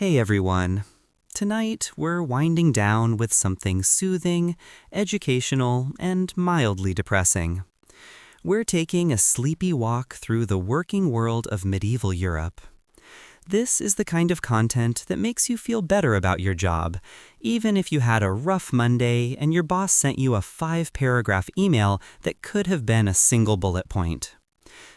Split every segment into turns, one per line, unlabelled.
Hey everyone. Tonight, we're winding down with something soothing, educational, and mildly depressing. We're taking a sleepy walk through the working world of medieval Europe. This is the kind of content that makes you feel better about your job, even if you had a rough Monday and your boss sent you a 5-paragraph email that could have been a single bullet point.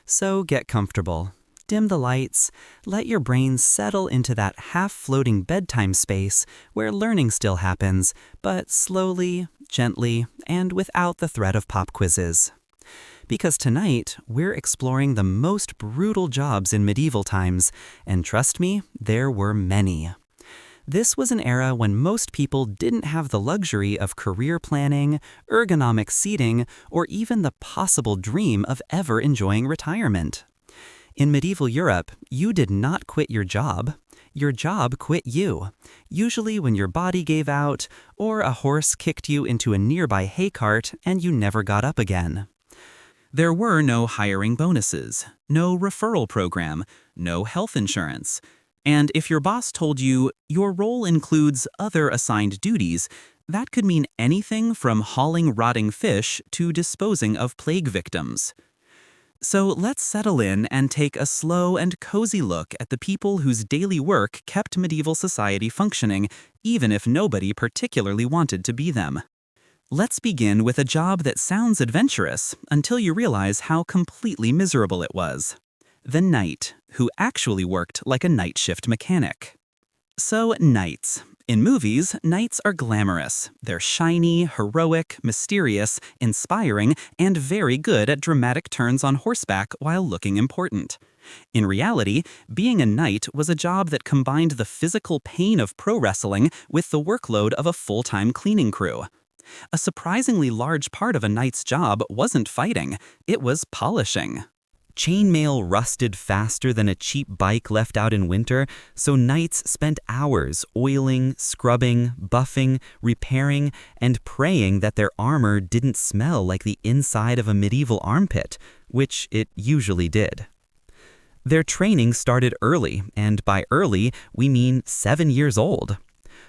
So get comfortable. Dim the lights, let your brain settle into that half-floating bedtime space where learning still happens, but slowly, gently, and without the threat of pop quizzes. Because tonight, we're exploring the most brutal jobs in medieval times, and trust me, there were many. This was an era when most people didn't have the luxury of career planning, ergonomic seating, or even the possible dream of ever enjoying retirement. In medieval Europe, you did not quit your job quit you, usually when your body gave out, or a horse kicked you into a nearby hay cart and you never got up again. There were no hiring bonuses, no referral program, no health insurance. And if your boss told you your role includes other assigned duties, that could mean anything from hauling rotting fish to disposing of plague victims. So let's settle in and take a slow and cozy look at the people whose daily work kept medieval society functioning, even if nobody particularly wanted to be them. Let's begin with a job that sounds adventurous until you realize how completely miserable it was. The knight, who actually worked like a night shift mechanic. So, knights. In movies, knights are glamorous. They're shiny, heroic, mysterious, inspiring, and very good at dramatic turns on horseback while looking important. In reality, being a knight was a job that combined the physical pain of pro wrestling with the workload of a full-time cleaning crew. A surprisingly large part of a knight's job wasn't fighting, it was polishing. Chainmail rusted faster than a cheap bike left out in winter, so knights spent hours oiling, scrubbing, buffing, repairing, and praying that their armor didn't smell like the inside of a medieval armpit, which it usually did. Their training started early, and by early, we mean 7 years old.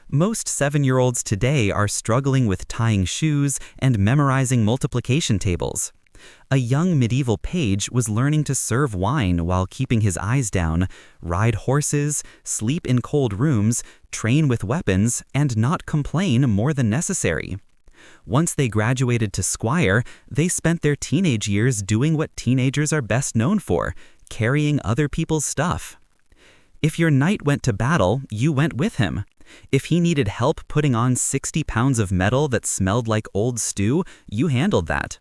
Most 7-year-olds today are struggling with tying shoes and memorizing multiplication tables. A young medieval page was learning to serve wine while keeping his eyes down, ride horses, sleep in cold rooms, train with weapons, and not complain more than necessary. Once they graduated to squire, they spent their teenage years doing what teenagers are best known for, carrying other people's stuff. If your knight went to battle, you went with him. If he needed help putting on 60 pounds of metal that smelled like old stew, you handled that.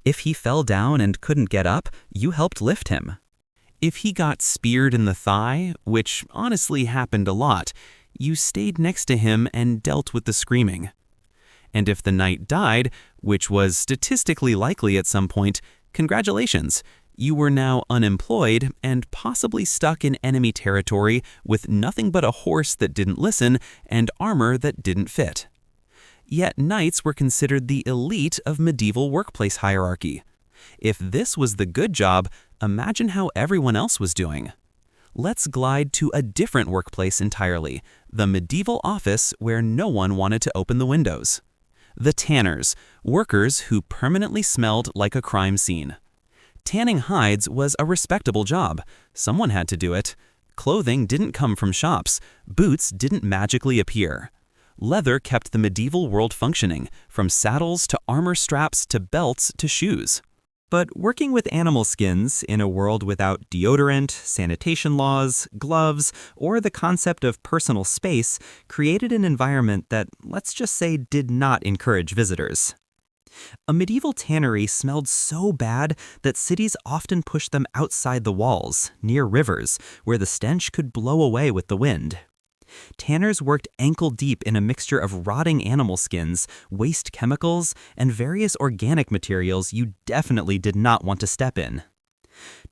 If he fell down and couldn't get up, you helped lift him. If he got speared in the thigh, which honestly happened a lot, you stayed next to him and dealt with the screaming. And if the knight died, which was statistically likely at some point, congratulations, you were now unemployed and possibly stuck in enemy territory with nothing but a horse that didn't listen and armor that didn't fit. Yet knights were considered the elite of medieval workplace hierarchy. If this was the good job, imagine how everyone else was doing. Let's glide to a different workplace entirely, the medieval office where no one wanted to open the windows. The tanners, workers who permanently smelled like a crime scene. Tanning hides was a respectable job. Someone had to do it. Clothing didn't come from shops. Boots didn't magically appear. Leather kept the medieval world functioning, from saddles to armor straps to belts to shoes. But working with animal skins in a world without deodorant, sanitation laws, gloves, or the concept of personal space created an environment that, let's just say, did not encourage visitors. A medieval tannery smelled so bad that cities often pushed them outside the walls, near rivers, where the stench could blow away with the wind. Tanners worked ankle-deep in a mixture of rotting animal skins, waste chemicals, and various organic materials you definitely did not want to step in.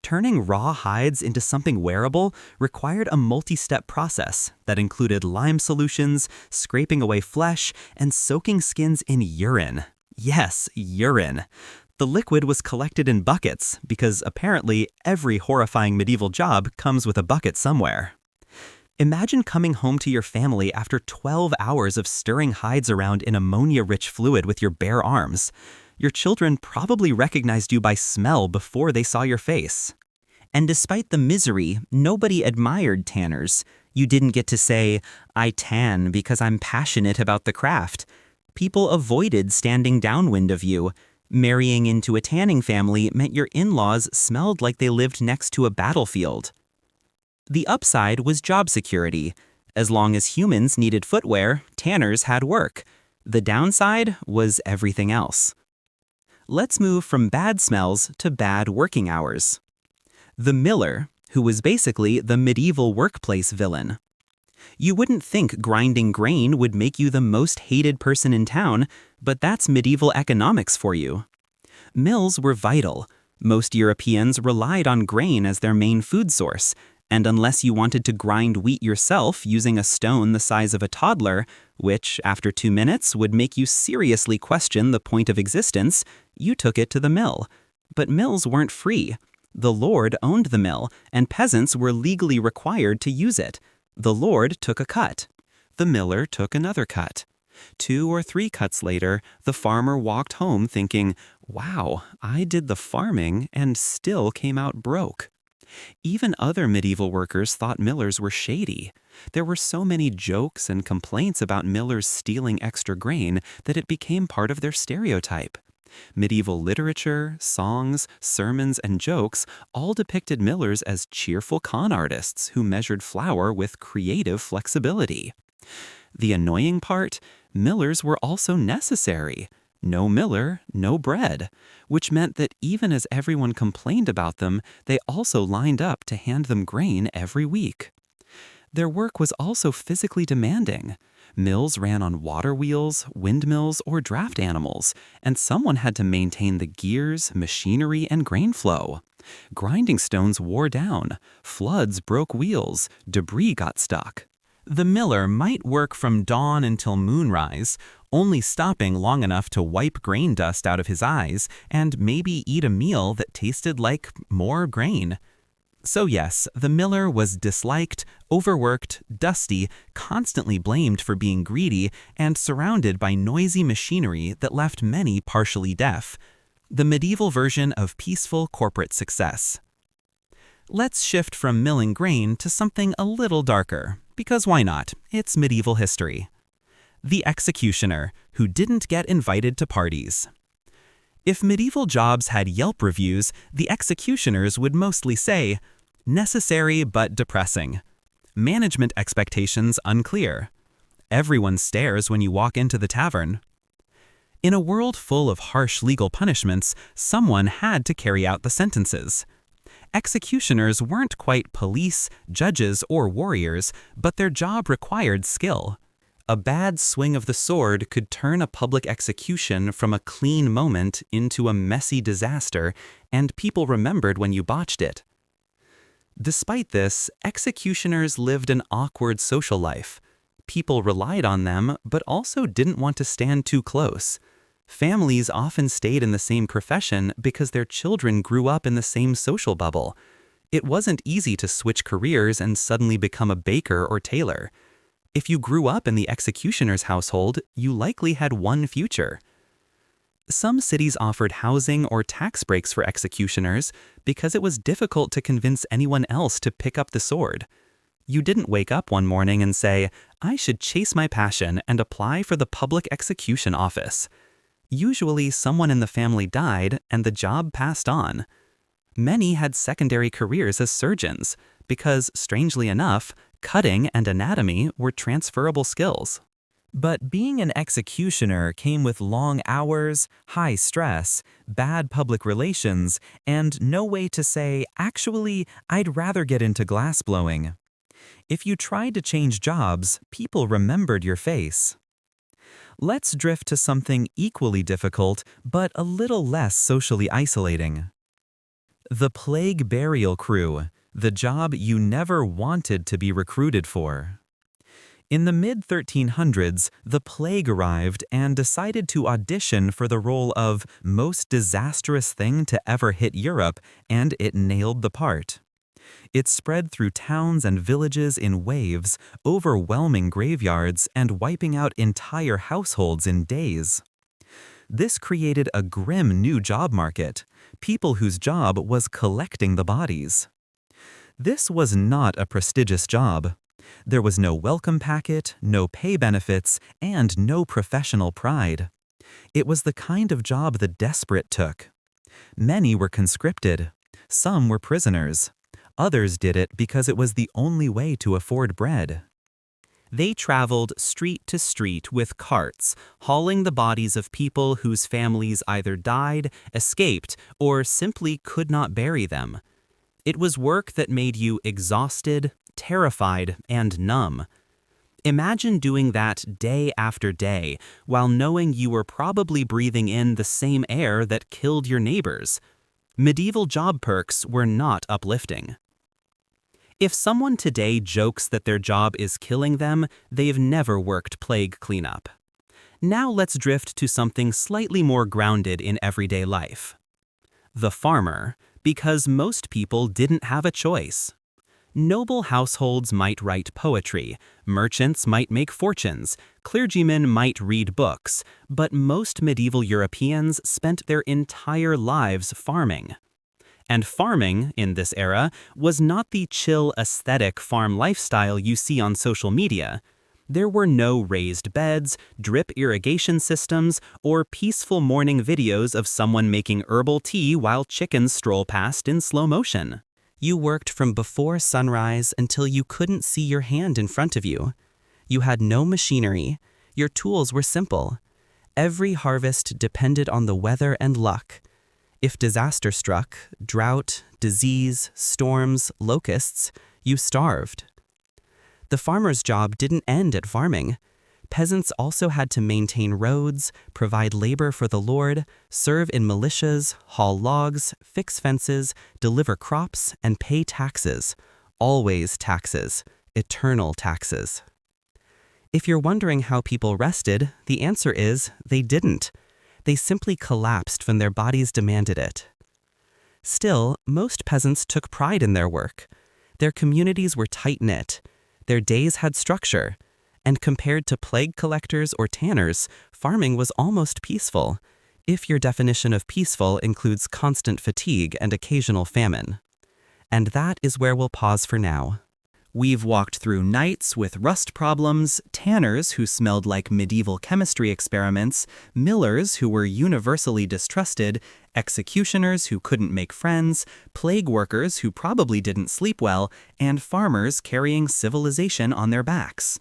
Turning raw hides into something wearable required a multi-step process that included lime solutions, scraping away flesh, and soaking skins in urine. Yes, urine. The liquid was collected in buckets because apparently every horrifying medieval job comes with a bucket somewhere. Imagine coming home to your family after 12 hours of stirring hides around in ammonia-rich fluid with your bare arms. Your children probably recognized you by smell before they saw your face. And despite the misery, nobody admired tanners. You didn't get to say, "I tan because I'm passionate about the craft." People avoided standing downwind of you. Marrying into a tanning family meant your in-laws smelled like they lived next to a battlefield. The upside was job security. As long as humans needed footwear, tanners had work. The downside was everything else. Let's move from bad smells to bad working hours. The miller, who was basically the medieval workplace villain. You wouldn't think grinding grain would make you the most hated person in town, but that's medieval economics for you. Mills were vital. Most Europeans relied on grain as their main food source, and unless you wanted to grind wheat yourself using a stone the size of a toddler, which, after 2 minutes, would make you seriously question the point of existence, you took it to the mill. But mills weren't free. The lord owned the mill, and peasants were legally required to use it. The lord took a cut. The miller took another cut. 2 or 3 cuts later, the farmer walked home thinking, "Wow, I did the farming and still came out broke." Even other medieval workers thought millers were shady. There were so many jokes and complaints about millers stealing extra grain that it became part of their stereotype. Medieval literature, songs, sermons, and jokes all depicted millers as cheerful con artists who measured flour with creative flexibility. The annoying part, millers were also necessary. No miller, no bread, which meant that even as everyone complained about them, they also lined up to hand them grain every week. Their work was also physically demanding. Mills ran on water wheels, windmills, or draft animals, and someone had to maintain the gears, machinery, and grain flow. Grinding stones wore down, floods broke wheels, debris got stuck. The miller might work from dawn until moonrise, only stopping long enough to wipe grain dust out of his eyes and maybe eat a meal that tasted like more grain. So yes, the miller was disliked, overworked, dusty, constantly blamed for being greedy, and surrounded by noisy machinery that left many partially deaf. The medieval version of peaceful corporate success. Let's shift from milling grain to something a little darker, because why not? It's medieval history. The executioner, who didn't get invited to parties. If medieval jobs had Yelp reviews, the executioners would mostly say, "Necessary but depressing." Management expectations unclear. Everyone stares when you walk into the tavern. In a world full of harsh legal punishments, someone had to carry out the sentences. Executioners weren't quite police, judges, or warriors, but their job required skill. A bad swing of the sword could turn a public execution from a clean moment into a messy disaster, and people remembered when you botched it. Despite this, executioners lived an awkward social life. People relied on them, but also didn't want to stand too close. Families often stayed in the same profession because their children grew up in the same social bubble. It wasn't easy to switch careers and suddenly become a baker or tailor. If you grew up in the executioner's household, you likely had one future. Some cities offered housing or tax breaks for executioners because it was difficult to convince anyone else to pick up the sword. You didn't wake up one morning and say, "I should chase my passion and apply for the public execution office." Usually, someone in the family died and the job passed on. Many had secondary careers as surgeons because, strangely enough, cutting and anatomy were transferable skills. But being an executioner came with long hours, high stress, bad public relations, and no way to say, "Actually, I'd rather get into glassblowing." If you tried to change jobs, people remembered your face. Let's drift to something equally difficult, but a little less socially isolating. The plague burial crew, the job you never wanted to be recruited for. In the mid-1300s, the plague arrived and decided to audition for the role of most disastrous thing to ever hit Europe, and it nailed the part. It spread through towns and villages in waves, overwhelming graveyards and wiping out entire households in days. This created a grim new job market, people whose job was collecting the bodies. This was not a prestigious job. There was no welcome packet, no pay benefits, and no professional pride. It was the kind of job the desperate took. Many were conscripted. Some were prisoners. Others did it because it was the only way to afford bread. They traveled street to street with carts, hauling the bodies of people whose families either died, escaped, or simply could not bury them. It was work that made you exhausted, terrified, and numb. Imagine doing that day after day while knowing you were probably breathing in the same air that killed your neighbors. Medieval job perks were not uplifting. If someone today jokes that their job is killing them, they've never worked plague cleanup. Now let's drift to something slightly more grounded in everyday life. The farmer, because most people didn't have a choice. Noble households might write poetry, merchants might make fortunes, clergymen might read books, but most medieval Europeans spent their entire lives farming. And farming, in this era, was not the chill aesthetic farm lifestyle you see on social media. There were no raised beds, drip irrigation systems, or peaceful morning videos of someone making herbal tea while chickens stroll past in slow motion. You worked from before sunrise until you couldn't see your hand in front of you. You had no machinery. Your tools were simple. Every harvest depended on the weather and luck. If disaster struck, drought, disease, storms, locusts, you starved. The farmer's job didn't end at farming. Peasants also had to maintain roads, provide labor for the Lord, serve in militias, haul logs, fix fences, deliver crops, and pay taxes. Always taxes, eternal taxes. If you're wondering how people rested, the answer is they didn't. They simply collapsed when their bodies demanded it. Still, most peasants took pride in their work. Their communities were tight-knit. Their days had structure. And compared to plague collectors or tanners, farming was almost peaceful, if your definition of peaceful includes constant fatigue and occasional famine. And that is where we'll pause for now. We've walked through nights with rust problems, tanners who smelled like medieval chemistry experiments, millers who were universally distrusted, executioners who couldn't make friends, plague workers who probably didn't sleep well, and farmers carrying civilization on their backs.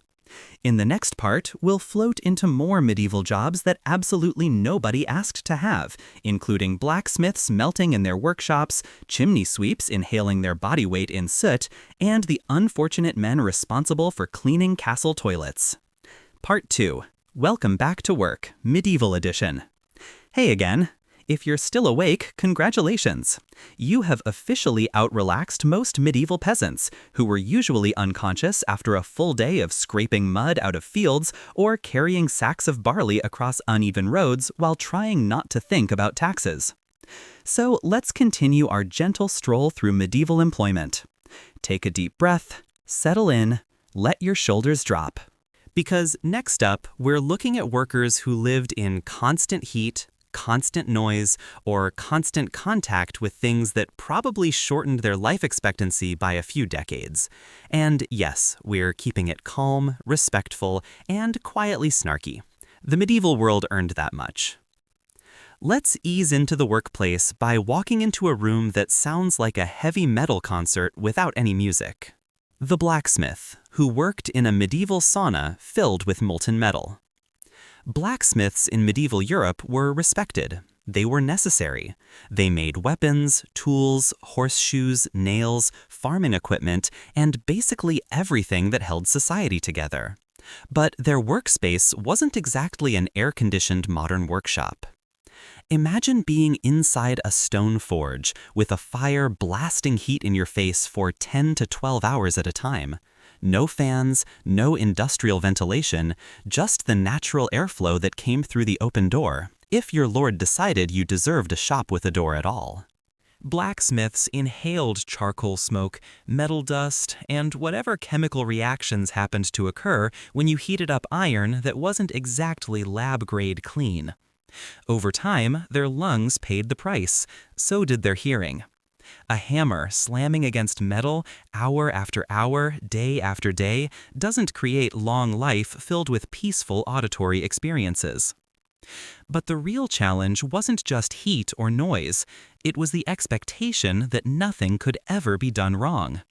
In the next part, we'll float into more medieval jobs that absolutely nobody asked to have, including blacksmiths melting in their workshops, chimney sweeps inhaling their body weight in soot, and the unfortunate men responsible for cleaning castle toilets. Part 2. Welcome back to work, Medieval Edition. Hey again. If you're still awake, congratulations! You have officially out-relaxed most medieval peasants, who were usually unconscious after a full day of scraping mud out of fields or carrying sacks of barley across uneven roads while trying not to think about taxes. So let's continue our gentle stroll through medieval employment. Take a deep breath, settle in, let your shoulders drop. Because next up, we're looking at workers who lived in constant heat, constant noise, or constant contact with things that probably shortened their life expectancy by a few decades. And yes, we're keeping it calm, respectful, and quietly snarky. The medieval world earned that much. Let's ease into the workplace by walking into a room that sounds like a heavy metal concert without any music. The blacksmith, who worked in a medieval sauna filled with molten metal. Blacksmiths in medieval Europe were respected. They were necessary. They made weapons, tools, horseshoes, nails, farming equipment, and basically everything that held society together. But their workspace wasn't exactly an air-conditioned modern workshop. Imagine being inside a stone forge with a fire blasting heat in your face for 10 to 12 hours at a time. No fans, no industrial ventilation, just the natural airflow that came through the open door, if your lord decided you deserved a shop with a door at all.
Blacksmiths inhaled charcoal smoke, metal dust, and whatever chemical reactions happened to occur when you heated up iron that wasn't exactly lab-grade clean. Over time, their lungs paid the price. So did their hearing. A hammer slamming against metal hour after hour, day after day, doesn't create long life filled with peaceful auditory experiences. But the real challenge wasn't just heat or noise. It was the expectation that nothing could ever be done wrong.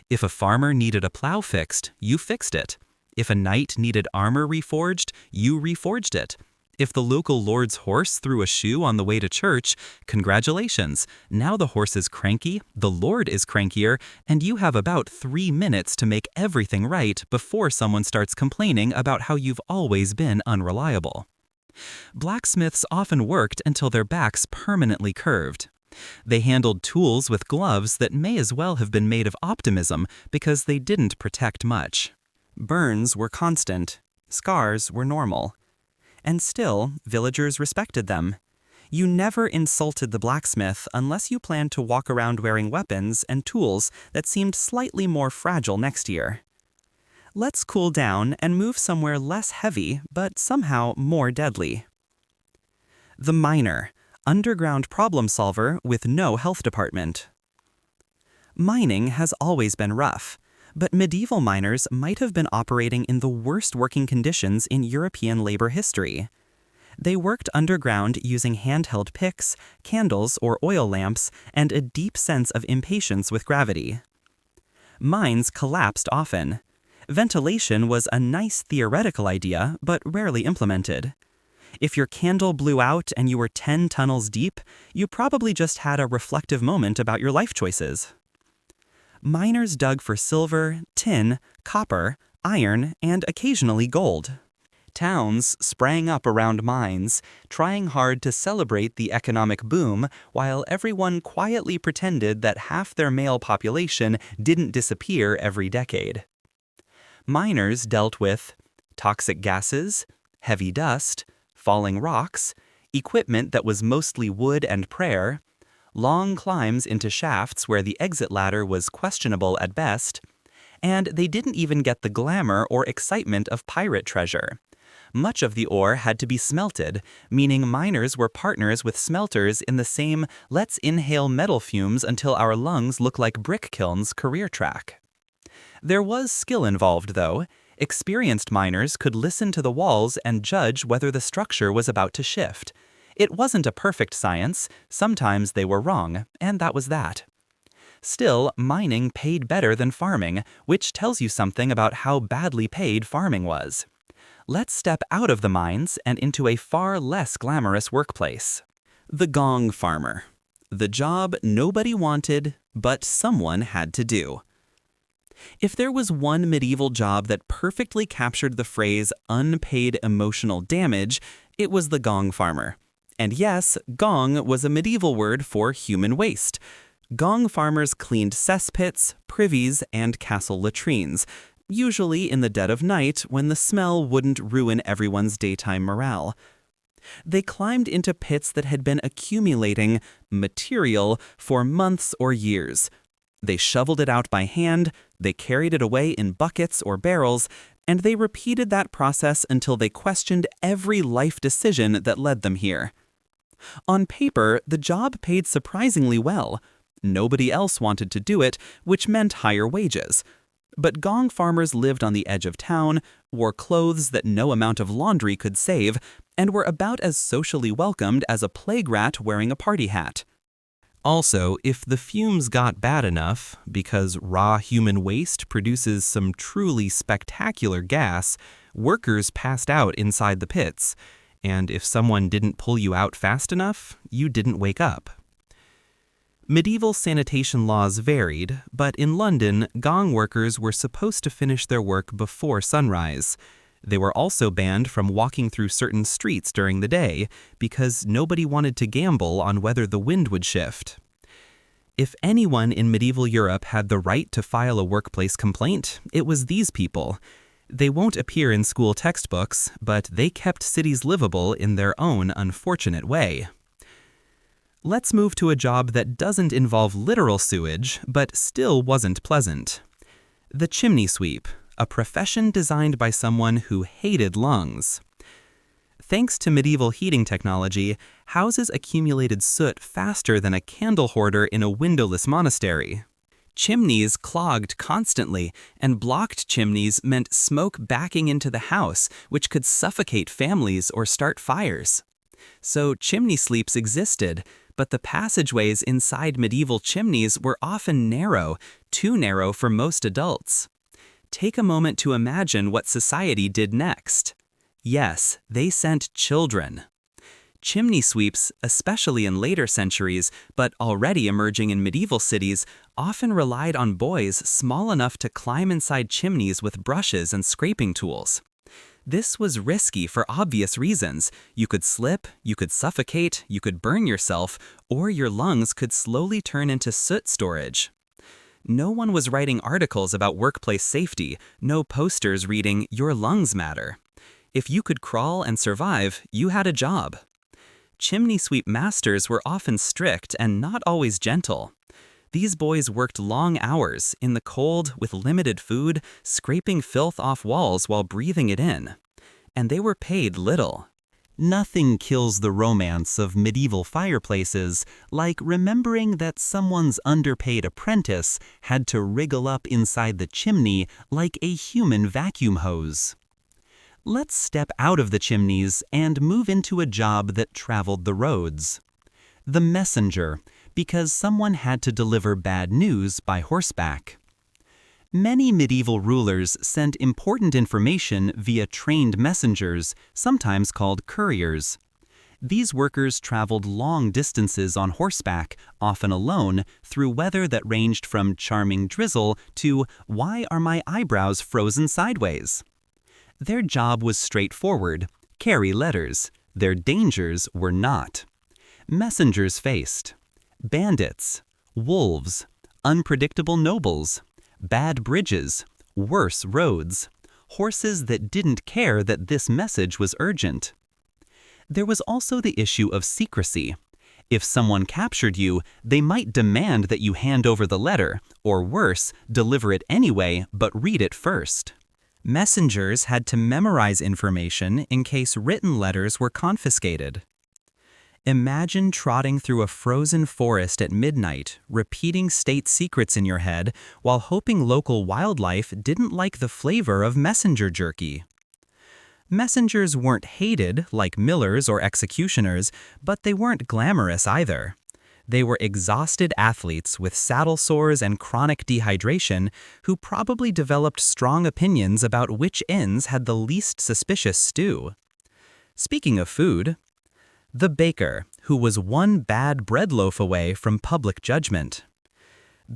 If a farmer needed a plow fixed, you fixed it. If a knight needed armor reforged, you reforged it. If the local lord's horse threw a shoe on the way to church, congratulations. Now the horse is cranky, the lord is crankier, and you have about 3 minutes to make everything right before someone starts complaining about how you've always been unreliable. Blacksmiths often worked until their backs permanently curved. They handled tools with gloves that may as well have been made of optimism because they didn't protect much.
Burns were constant. Scars were normal. And still, villagers respected them. You never insulted the blacksmith unless you planned to walk around wearing weapons and tools that seemed slightly more fragile next year. Let's cool down and move somewhere less heavy, but somehow more deadly. The miner, underground problem solver with no health department. Mining has always been rough, but medieval miners might have been operating in the worst working conditions in European labor history. They worked underground using handheld picks, candles or oil lamps, and a deep sense of impatience with gravity. Mines collapsed often. Ventilation was a nice theoretical idea, but rarely implemented. If your candle blew out and you were 10 tunnels deep, you probably just had a reflective moment about your life choices. Miners dug for silver, tin, copper, iron, and occasionally gold. Towns sprang up around mines, trying hard to celebrate the economic boom while everyone quietly pretended that half their male population didn't disappear every decade. Miners dealt with toxic gases, heavy dust, falling rocks, equipment that was mostly wood and prayer, long climbs into shafts where the exit ladder was questionable at best, and they didn't even get the glamour or excitement of pirate treasure. Much of the ore had to be smelted, meaning miners were partners with smelters in the same let's inhale metal fumes until our lungs look like brick kilns career track. There was skill involved, though. Experienced miners could listen to the walls and judge whether the structure was about to shift. It wasn't a perfect science. Sometimes they were wrong, and that was that. Still, mining paid better than farming, which tells you something about how badly paid farming was. Let's step out of the mines and into a far less glamorous workplace. The gong farmer. The job nobody wanted, but someone had to do. If there was one medieval job that perfectly captured the phrase unpaid emotional damage, it was the gong farmer. And yes, gong was a medieval word for human waste. Gong farmers cleaned cesspits, privies, and castle latrines, usually in the dead of night when the smell wouldn't ruin everyone's daytime morale. They climbed into pits that had been accumulating material for months or years. They shoveled it out by hand, they carried it away in buckets or barrels, and they repeated that process until they questioned every life decision that led them here. On paper, the job paid surprisingly well. Nobody else wanted to do it, which meant higher wages. But gong farmers lived on the edge of town, wore clothes that no amount of laundry could save, and were about as socially welcomed as a plague rat wearing a party hat. Also, if the fumes got bad enough, because raw human waste produces some truly spectacular gas, workers passed out inside the pits, and if someone didn't pull you out fast enough, you didn't wake up. Medieval sanitation laws varied, but in London, gong workers were supposed to finish their work before sunrise. They were also banned from walking through certain streets during the day because nobody wanted to gamble on whether the wind would shift. If anyone in medieval Europe had the right to file a workplace complaint, it was these people. They won't appear in school textbooks, but they kept cities livable in their own unfortunate way.
Let's move to a job that doesn't involve literal sewage, but still wasn't pleasant. The chimney sweep, a profession designed by someone who hated lungs. Thanks to medieval heating technology, houses accumulated soot faster than a candle hoarder in a windowless monastery. Chimneys clogged constantly, and blocked chimneys meant smoke backing into the house, which could suffocate families or start fires. So chimney sleeps existed, but the passageways inside medieval chimneys were often narrow, too narrow for most adults. Take a moment to imagine what society did next. Yes, they sent children. Chimney sweeps, especially in later centuries, but already emerging in medieval cities, often relied on boys small enough to climb inside chimneys with brushes and scraping tools. This was risky for obvious reasons. You could slip, you could suffocate, you could burn yourself, or your lungs could slowly turn into soot storage. No one was writing articles about workplace safety, no posters reading, "Your lungs matter." If you could crawl and survive, you had a job. Chimney sweep masters were often strict and not always gentle. These boys worked long hours, in the cold, with limited food, scraping filth off walls while breathing it in. And they were paid little.
Nothing kills the romance of medieval fireplaces like remembering that someone's underpaid apprentice had to wriggle up inside the chimney like a human vacuum hose. Let's step out of the chimneys and move into a job that traveled the roads. The messenger, because someone had to deliver bad news by horseback. Many medieval rulers sent important information via trained messengers, sometimes called couriers. These workers traveled long distances on horseback, often alone, through weather that ranged from charming drizzle to "Why are my eyebrows frozen sideways?" Their job was straightforward: carry letters. Their dangers were not. Messengers faced bandits, wolves, unpredictable nobles, bad bridges, worse roads, horses that didn't care that this message was urgent. There was also the issue of secrecy. If someone captured you, they might demand that you hand over the letter, or worse, deliver it anyway, but read it first. Messengers had to memorize information in case written letters were confiscated. Imagine trotting through a frozen forest at midnight, repeating state secrets in your head while hoping local wildlife didn't like the flavor of messenger jerky. Messengers weren't hated like millers or executioners, but they weren't glamorous either. They were exhausted athletes with saddle sores and chronic dehydration who probably developed strong opinions about which inns had the least suspicious stew. Speaking of food, the baker, who was one bad bread loaf away from public judgment.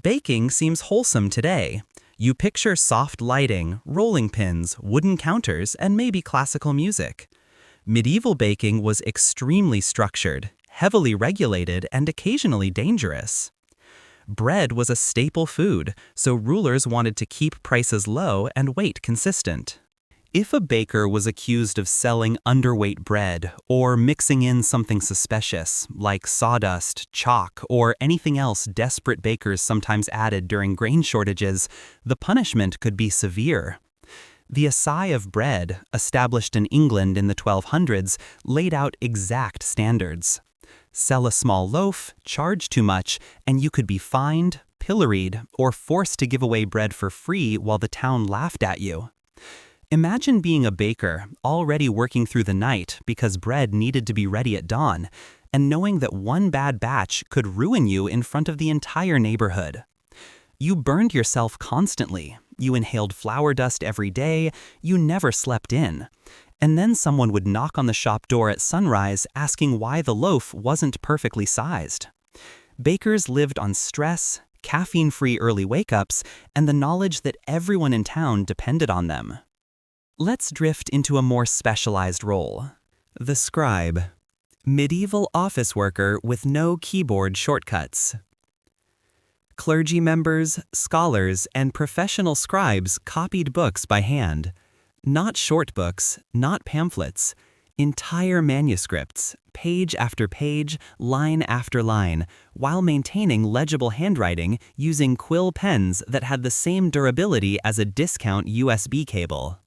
Baking seems wholesome today. You picture soft lighting, rolling pins, wooden counters, and maybe classical music. Medieval baking was extremely structured, heavily regulated, and occasionally dangerous. Bread was a staple food, so rulers wanted to keep prices low and weight consistent. If a baker was accused of selling underweight bread or mixing in something suspicious, like sawdust, chalk, or anything else desperate bakers sometimes added during grain shortages, the punishment could be severe. The assay of bread, established in England in the 1200s, laid out exact standards. Sell a small loaf, charge too much, and you could be fined, pilloried, or forced to give away bread for free while the town laughed at you. Imagine being a baker, already working through the night because bread needed to be ready at dawn, and knowing that one bad batch could ruin you in front of the entire neighborhood. You burned yourself constantly. You inhaled flour dust every day. You never slept in. And then someone would knock on the shop door at sunrise asking why the loaf wasn't perfectly sized. Bakers lived on stress, caffeine-free early wake-ups, and the knowledge that everyone in town depended on them. Let's drift into a more specialized role. The scribe. Medieval office worker with no keyboard shortcuts. Clergy members, scholars, and professional scribes copied books by hand. Not short books, not pamphlets.
Entire manuscripts, page after page, line after line, while maintaining legible handwriting using quill pens that had the same durability as a discount USB cable.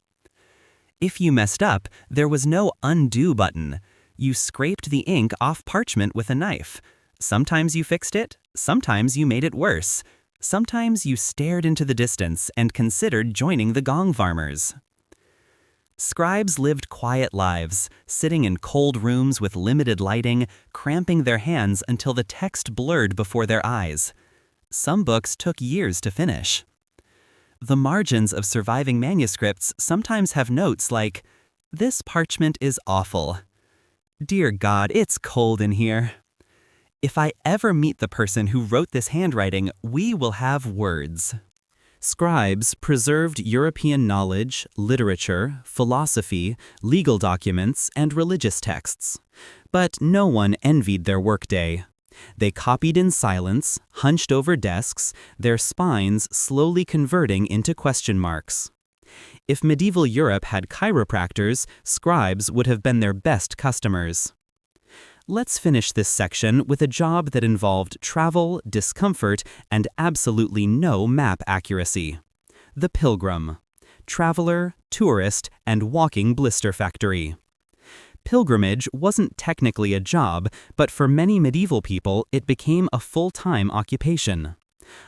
If you messed up, there was no undo button. You scraped the ink off parchment with a knife. Sometimes you fixed it, sometimes you made it worse. Sometimes you stared into the distance and considered joining the gong farmers. Scribes lived quiet lives, sitting in cold rooms with limited lighting, cramping their hands until the text blurred before their eyes. Some books took years to finish. The margins of surviving manuscripts sometimes have notes like, "This parchment is awful. Dear God, it's cold in here. If I ever meet the person who wrote this handwriting, we will have words." Scribes preserved European knowledge, literature, philosophy, legal documents, and religious texts. But no one envied their workday. They copied in silence, hunched over desks, their spines slowly converting into question marks. If medieval Europe had chiropractors, scribes would have been their best customers. Let's finish this section with a job that involved travel, discomfort, and absolutely no map accuracy. The pilgrim. Traveler, tourist, and walking blister factory. Pilgrimage wasn't technically a job, but for many medieval people, it became a full-time occupation.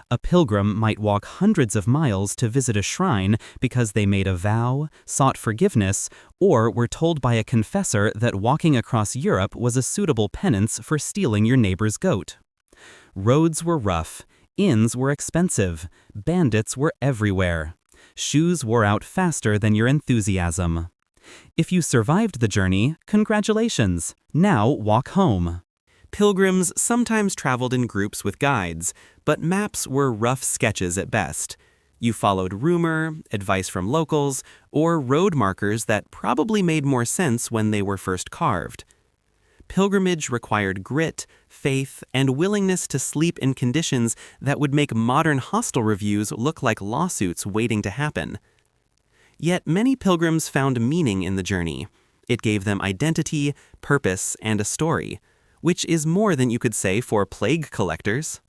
A pilgrim might walk hundreds of miles to visit a shrine because they made a vow, sought forgiveness, or were told by a confessor that walking across Europe was a suitable penance for stealing your neighbor's goat. Roads were rough, inns were expensive, bandits were everywhere. Shoes wore out faster than your enthusiasm. If you survived the journey, congratulations, now walk home. Pilgrims sometimes traveled in groups with guides, but maps were rough sketches at best. You followed rumor, advice from locals, or road markers that probably made more sense when they were first carved. Pilgrimage required grit, faith, and willingness to sleep in conditions that would make modern hostel reviews look like lawsuits waiting to happen. Yet many pilgrims found meaning in the journey. It gave them identity, purpose, and a story, which is more than you could say for plague collectors.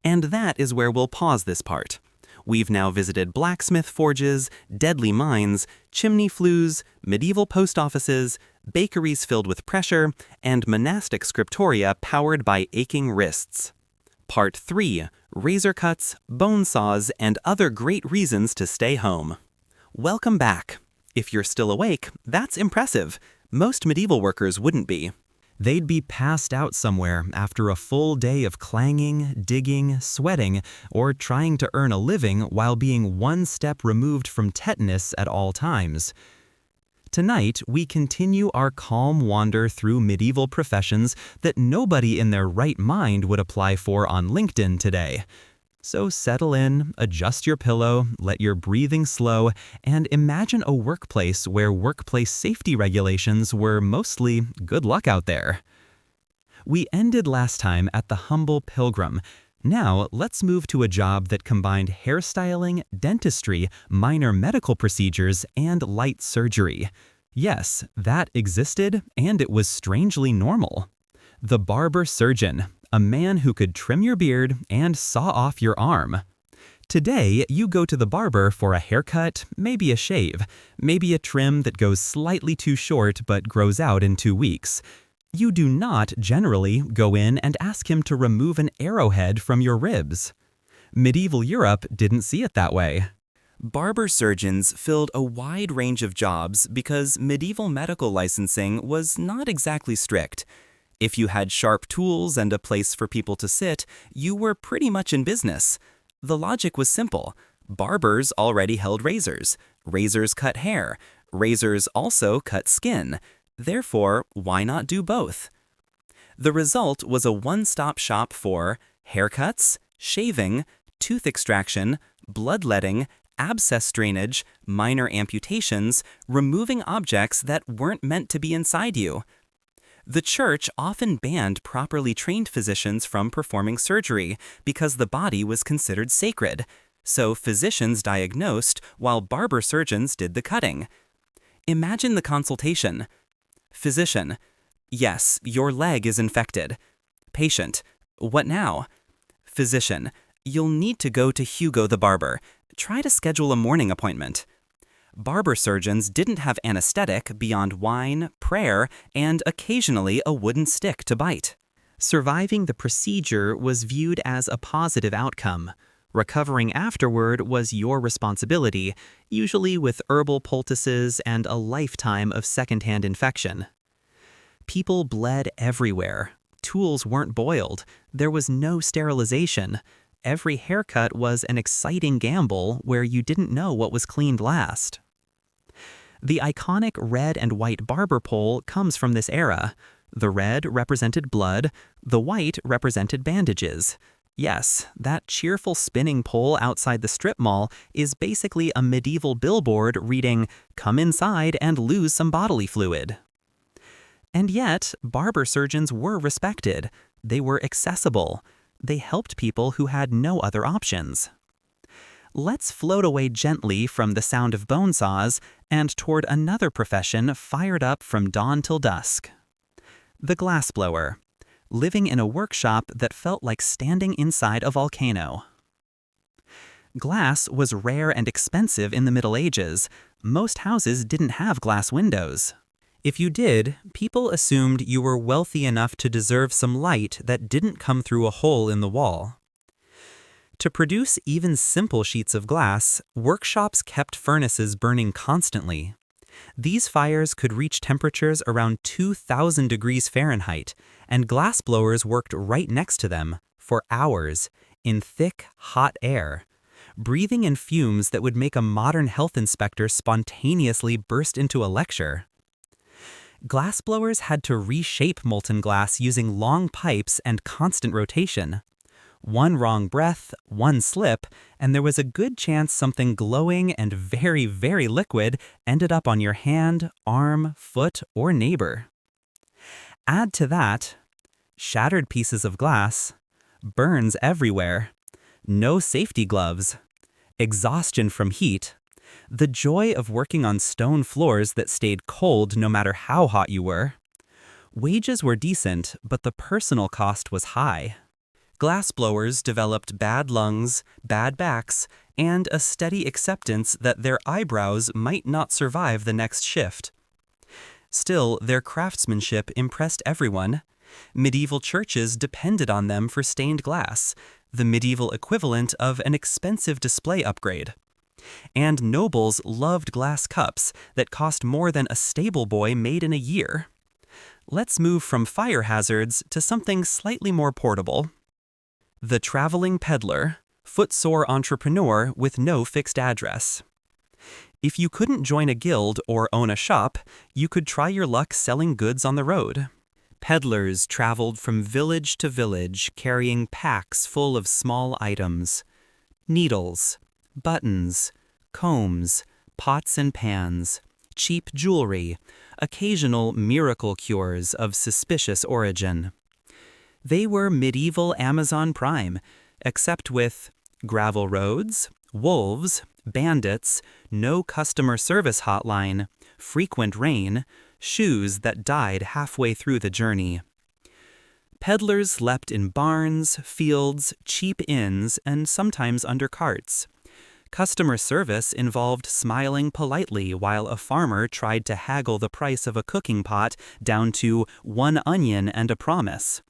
And that is where we'll pause this part. We've now visited blacksmith forges, deadly mines, chimney flues, medieval post offices, bakeries filled with pressure, and monastic scriptoria powered by aching wrists. Part 3, razor cuts, bone saws, and other great reasons to stay home. Welcome back. If you're still awake, that's impressive. Most medieval workers wouldn't be. They'd be passed out somewhere after a full day of clanging, digging, sweating, or trying to earn a living while being one step removed from tetanus at all times. Tonight, we continue our calm wander through medieval professions that nobody in their right mind would apply for on LinkedIn today. So settle in, adjust your pillow, let your breathing slow, and imagine a workplace where workplace safety regulations were mostly good luck out there. We ended last time at the humble pilgrim. Now, let's move to a job that combined hairstyling, dentistry, minor medical procedures, and light surgery. Yes, that existed, and it was strangely normal. The barber-surgeon. A man who could trim your beard and saw off your arm. Today, you go to the barber for a haircut, maybe a shave, maybe a trim that goes slightly too short but grows out in 2 weeks. You do not generally go in and ask him to remove an arrowhead from your ribs. Medieval Europe didn't see it that way. Barber-surgeons filled a wide range of jobs because medieval medical licensing was not exactly strict. If you had sharp tools and a place for people to sit, you were pretty much in business. The logic was simple. Barbers already held razors. Razors cut hair. Razors also cut skin. Therefore, why not do both? The result was a one-stop shop for haircuts, shaving, tooth extraction, bloodletting, abscess drainage, minor amputations, removing objects that weren't meant to be inside you. The church often banned properly trained physicians from performing surgery because the body was considered sacred, so physicians diagnosed while barber surgeons did the cutting. Imagine the consultation.
Physician: yes, your leg is infected. Patient: what now? Physician: you'll need to go to Hugo the barber. Try to schedule a morning appointment. Barber-surgeons didn't have anesthetic beyond wine, prayer, and occasionally a wooden stick to bite. Surviving the procedure was viewed as a positive outcome. Recovering afterward was your responsibility, usually with herbal poultices and a lifetime of secondhand infection. People bled everywhere. Tools weren't boiled. There was no sterilization. Every haircut was an exciting gamble where you didn't know what was cleaned last. The iconic red and white barber pole comes from this era. The red represented blood, the white represented bandages. Yes, that cheerful spinning pole outside the strip mall is basically a medieval billboard reading, "Come inside and lose some bodily fluid." And yet, barber surgeons were respected. They were accessible. They helped people who had no other options. Let's float away gently from the sound of bone saws and toward another profession fired up from dawn till dusk. The glassblower, living in a workshop that felt like standing inside a volcano. Glass was rare and expensive in the Middle Ages. Most houses didn't have glass windows. If you did, people assumed you were wealthy enough to deserve some light that didn't come through a hole in the wall. To produce even simple sheets of glass, workshops kept furnaces burning constantly. These fires could reach temperatures around 2,000 degrees Fahrenheit, and glassblowers worked right next to them, for hours, in thick, hot air, breathing in fumes that would make a modern health inspector spontaneously burst into a lecture. Glassblowers had to reshape molten glass using long pipes and constant rotation. One wrong breath, one slip, and there was a good chance something glowing and very, very liquid ended up on your hand, arm, foot, or neighbor. Add to that, shattered pieces of glass, burns everywhere, no safety gloves, exhaustion from heat, the joy of working on stone floors that stayed cold no matter how hot you were. Wages were decent, but the personal cost was high. Glassblowers developed bad lungs, bad backs, and a steady acceptance that their eyebrows might not survive the next shift. Still, their craftsmanship impressed everyone. Medieval churches depended on them for stained glass, the medieval equivalent of an expensive display upgrade. And nobles loved glass cups that cost more than a stable boy made in a year. Let's move from fire hazards to something slightly more portable. The traveling peddler, footsore entrepreneur with no fixed address. If you couldn't join a guild or own a shop, you could try your luck selling goods on the road. Peddlers traveled from village to village carrying packs full of small items. Needles, buttons, combs, pots and pans, cheap jewelry, occasional miracle cures of suspicious origin. They were medieval Amazon Prime, except with gravel roads, wolves, bandits, no customer service hotline, frequent rain, shoes that died halfway through the journey. Peddlers slept in barns, fields, cheap inns, and sometimes under carts. Customer service involved smiling politely while a farmer tried to haggle the price of a cooking pot down to 1 onion and a promise.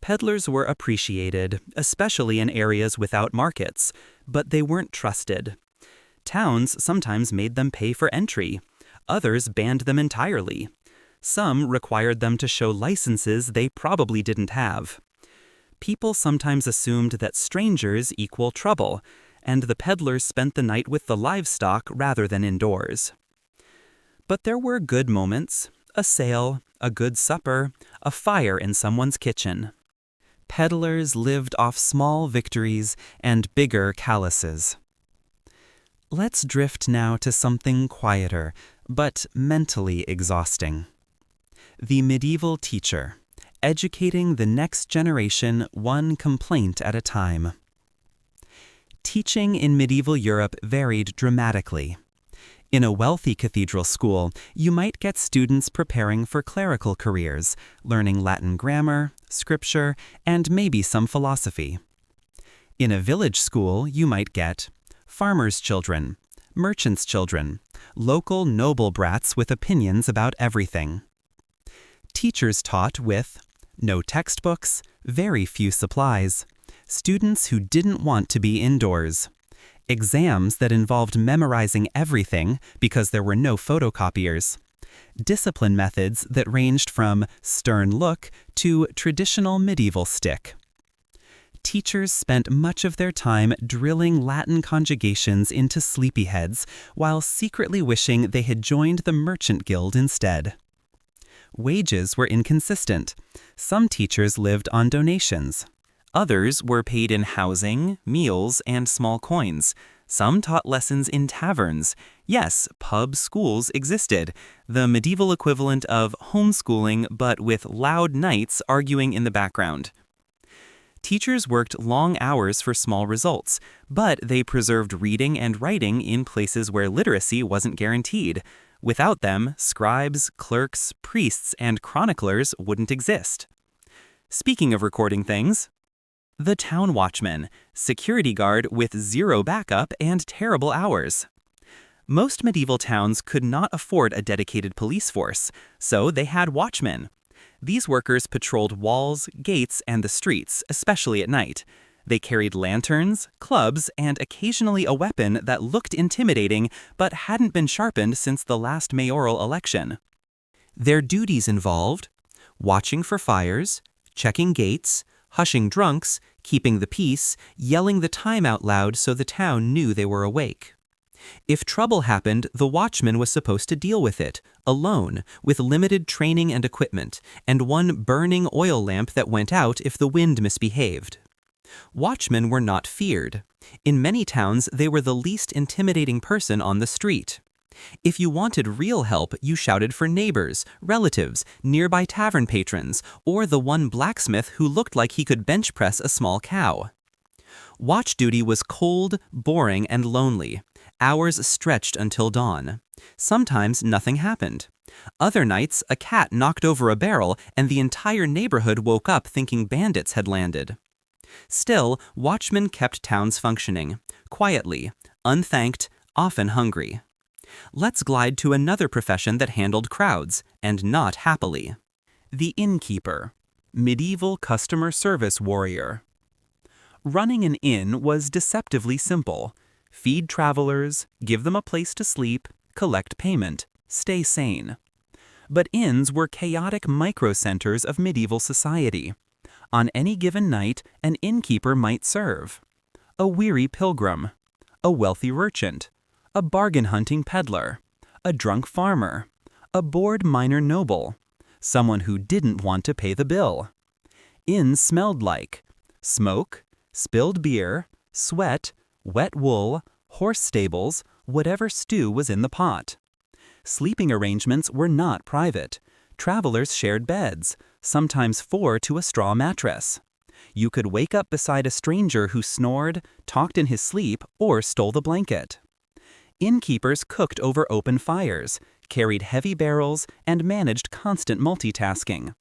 Peddlers were appreciated, especially in areas without markets, but they weren't trusted. Towns sometimes made them pay for entry. Others banned them entirely. Some required them to show licenses they probably didn't have. People sometimes assumed that strangers equal trouble, and the peddlers spent the night with the livestock rather than indoors. But there were good moments: a sale, a good supper, a fire in someone's kitchen. Peddlers lived off small victories and bigger calluses. Let's drift now to something quieter, but mentally exhausting. The medieval teacher, educating the next generation one complaint at a time. Teaching in medieval Europe varied dramatically. In a wealthy cathedral school, you might get students preparing for clerical careers, learning Latin grammar, scripture, and maybe some philosophy. In a village school, you might get farmers' children, merchants' children, local noble brats with opinions about everything. Teachers taught with no textbooks, very few supplies, students who didn't want to be indoors, exams that involved memorizing everything because there were no photocopiers, discipline methods that ranged from stern look to traditional medieval stick. Teachers spent much of their time drilling Latin conjugations into sleepyheads while secretly wishing they had joined the merchant guild instead. Wages were inconsistent. Some teachers lived on donations.
Others were paid in housing, meals, and small coins. Some taught lessons in taverns. Yes, pub schools existed, the medieval equivalent of homeschooling but with loud knights arguing in the background. Teachers worked long hours for small results, but they preserved reading and writing in places where literacy wasn't guaranteed. Without them, scribes, clerks, priests, and chroniclers wouldn't exist. Speaking of recording things, the town watchman, security guard with zero backup and terrible hours. Most medieval towns could not afford a dedicated police force, so they had watchmen. These workers patrolled walls, gates, and the streets, especially at night. They carried lanterns, clubs, and occasionally a weapon that looked intimidating but hadn't been sharpened since the last mayoral election. Their duties involved watching for fires, checking gates, hushing drunks, keeping the peace, yelling the time out loud so the town knew they were awake. If trouble happened, the watchman was supposed to deal with it, alone, with limited training and equipment, and one burning oil lamp that went out if the wind misbehaved. Watchmen were not feared. In many towns, they were the least intimidating person on the street. If you wanted real help, you shouted for neighbors, relatives, nearby tavern patrons, or the one blacksmith who looked like he could bench press a small cow. Watch duty was cold, boring, and lonely. Hours stretched until dawn. Sometimes nothing happened. Other nights, a cat knocked over a barrel and the entire neighborhood woke up thinking bandits had landed. Still, watchmen kept towns functioning, quietly, unthanked, often hungry. Let's glide to another profession that handled crowds, and not happily. The innkeeper, medieval customer service warrior. Running an inn was deceptively simple. Feed travelers, give them a place to sleep, collect payment, stay sane. But inns were chaotic microcenters of medieval society. On any given night, an innkeeper might serve a weary pilgrim, a wealthy merchant, a bargain-hunting peddler, a drunk farmer, a bored minor noble, someone who didn't want to pay the bill. Inns smelled like smoke, spilled beer, sweat, wet wool, horse stables, whatever stew was in the pot. Sleeping arrangements were not private. Travelers shared beds, sometimes 4 to a straw mattress. You could wake up beside a stranger who snored, talked in his sleep, or stole the blanket. Innkeepers cooked over open fires, carried heavy barrels, and managed constant multitasking.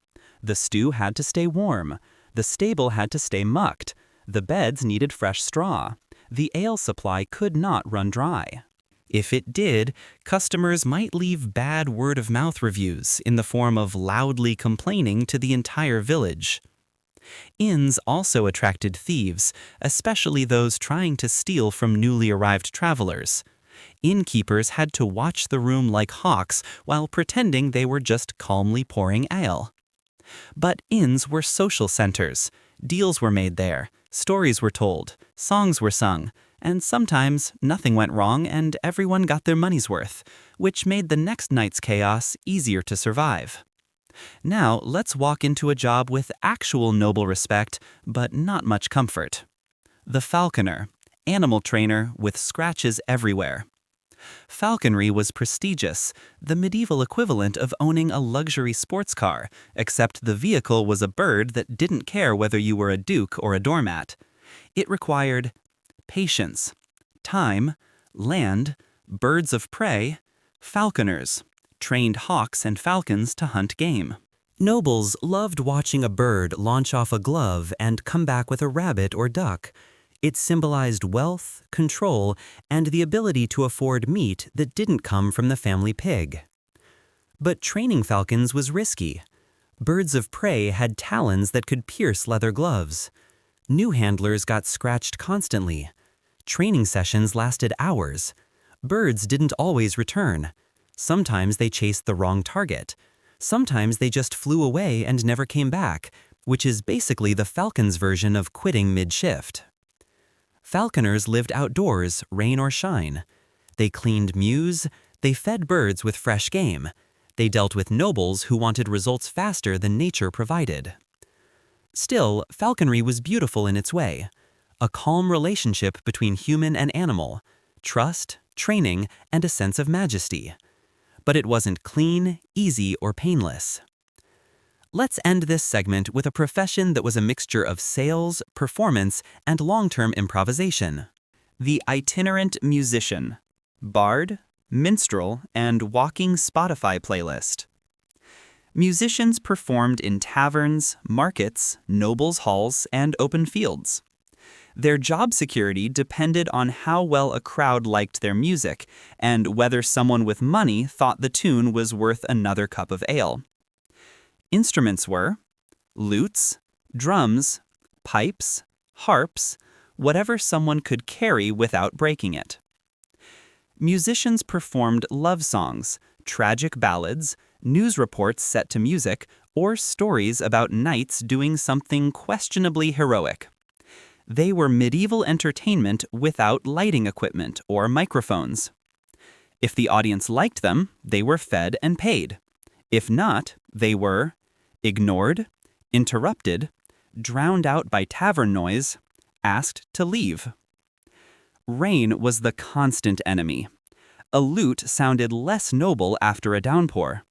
The stew had to stay warm. The stable had to stay mucked. The beds needed fresh straw. The ale supply could not run dry. If it did, customers might leave bad word-of-mouth reviews in the form of loudly complaining to the entire village. Inns also attracted thieves, especially those trying to steal from newly arrived travelers. Innkeepers had to watch the room like hawks while pretending they were just calmly pouring ale. But inns were social centers. Deals were made there, stories were told, songs were sung, and sometimes nothing went wrong and everyone got their money's worth, which made the next night's chaos easier to survive. Now let's walk into a job with actual noble respect, but not much comfort. The falconer, animal trainer with scratches everywhere. Falconry was prestigious, the medieval equivalent of owning a luxury sports car, except the vehicle was a bird that didn't care whether you were a duke or a doormat. It required patience, time, land, birds of prey, Falconers trained hawks and falcons to hunt game.
Nobles loved watching a bird launch off a glove and come back with a rabbit or duck. It symbolized wealth, control, and the ability to afford meat that didn't come from the family pig. But training falcons was risky. Birds of prey had talons that could pierce leather gloves. New handlers got scratched constantly. Training sessions lasted hours. Birds didn't always return. Sometimes they chased the wrong target. Sometimes they just flew away and never came back, which is basically the falcon's version of quitting mid-shift. Falconers lived outdoors, rain or shine. They cleaned mews, they fed birds with fresh game. They dealt with nobles who wanted results faster than nature provided. Still, falconry was beautiful in its way. A calm relationship between human and animal, trust, training, and a sense of majesty. But it wasn't clean, easy, or painless. Let's end this segment with a profession that was a mixture of sales, performance, and long-term improvisation.
The itinerant musician, bard, minstrel, and walking Spotify playlist. Musicians performed in taverns, markets, nobles' halls, and open fields. Their job security depended on how well a crowd liked their music and whether someone with money thought the tune was worth another cup of ale. Instruments were lutes, drums, pipes, harps, whatever someone could carry without breaking it. Musicians performed love songs, tragic ballads, news reports set to music, or stories about knights doing something questionably heroic. They were medieval entertainment without lighting equipment or microphones. If the audience liked them, they were fed and paid. If not, they were ignored, interrupted, drowned out by tavern noise, asked to leave. Rain was the constant enemy. A lute sounded less noble after a downpour.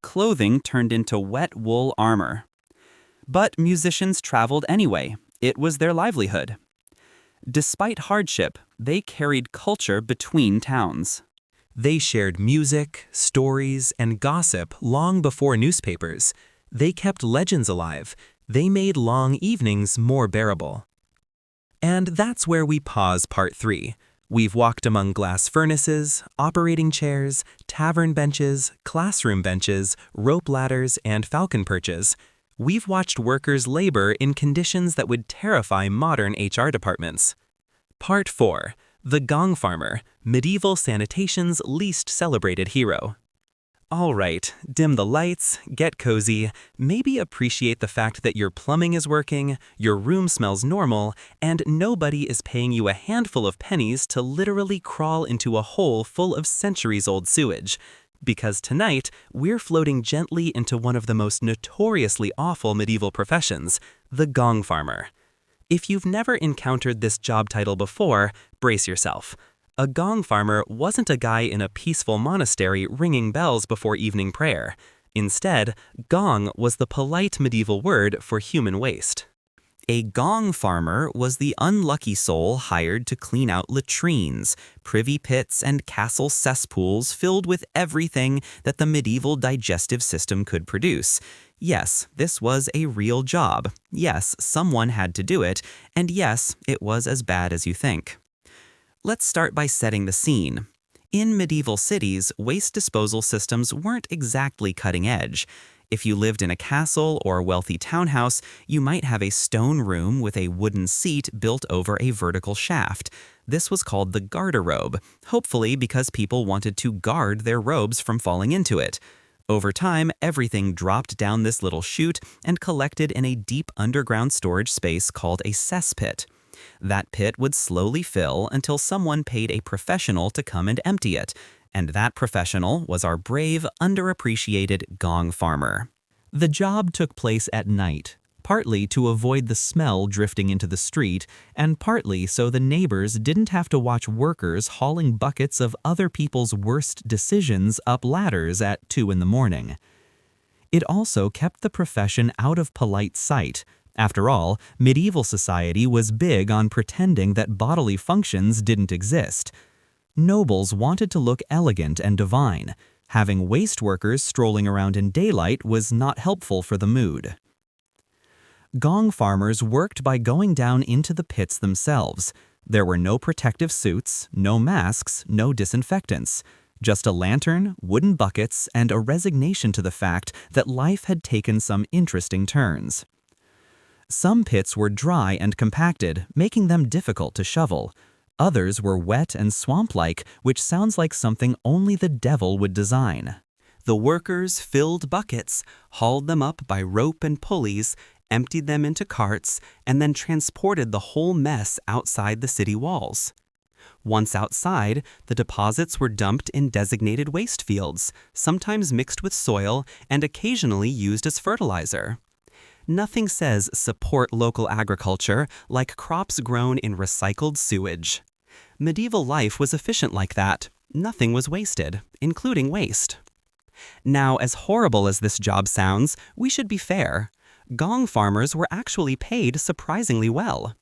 Clothing turned into wet wool armor. But musicians traveled anyway. It was their livelihood. Despite hardship, they carried culture between towns.
They shared music, stories, and gossip long before newspapers. They kept legends alive. They made long evenings more bearable. And that's where we pause part 3. We've walked among glass furnaces, operating chairs, tavern benches, classroom benches, rope ladders, and falcon perches. We've watched workers labor in conditions that would terrify modern HR departments. Part 4. The Gong Farmer, medieval sanitation's least celebrated hero. All right, dim the lights, get cozy, maybe appreciate the fact that your plumbing is working, your room smells normal, and nobody is paying you a handful of pennies to literally crawl into a hole full of centuries-old sewage. Because tonight, we're floating gently into one of the most notoriously awful medieval professions, the Gong Farmer. If you've never encountered this job title before, brace yourself. A gong farmer wasn't a guy in a peaceful monastery ringing bells before evening prayer. Instead, gong was the polite medieval word for human waste.
A gong farmer was the unlucky soul hired to clean out latrines, privy pits, and castle cesspools filled with everything that the medieval digestive system could produce. Yes, this was a real job. Yes, someone had to do it. And yes, it was as bad as you think. Let's start by setting the scene. In medieval cities, waste disposal systems weren't exactly cutting edge. If you lived in a castle or wealthy townhouse, you might have a stone room with a wooden seat built over a vertical shaft. This was called the garderobe, hopefully because people wanted to guard their robes from falling into it. Over time, everything dropped down this little chute and collected in a deep underground storage space called a cesspit. That pit would slowly fill until someone paid a professional to come and empty it, and that professional was our brave, underappreciated gong farmer. The job took place at night, partly to avoid the smell drifting into the street, and partly so the neighbors didn't have to watch workers hauling buckets of other people's worst decisions up ladders at 2 in the morning. It also kept the profession out of polite sight. After all, medieval society was big on pretending that bodily functions didn't exist. Nobles wanted to look elegant and divine. Having waste workers strolling around in daylight was not helpful for the mood. Gong farmers worked by going down into the pits themselves. There were no protective suits, no masks, no disinfectants. Just a lantern, wooden buckets, and a resignation to the fact that life had taken some interesting turns. Some pits were dry and compacted, making them difficult to shovel. Others were wet and swamp-like, which sounds like something only the devil would design. The workers filled buckets, hauled them up by rope and pulleys, emptied them into carts, and then transported the whole mess outside the city walls. Once outside, the deposits were dumped in designated waste fields, sometimes mixed with soil and occasionally used as fertilizer. Nothing says support local agriculture like crops grown in recycled sewage. Medieval life was efficient like that. Nothing was wasted, including waste. Now, as horrible as this job sounds, we should be fair. Gong farmers were actually paid surprisingly well.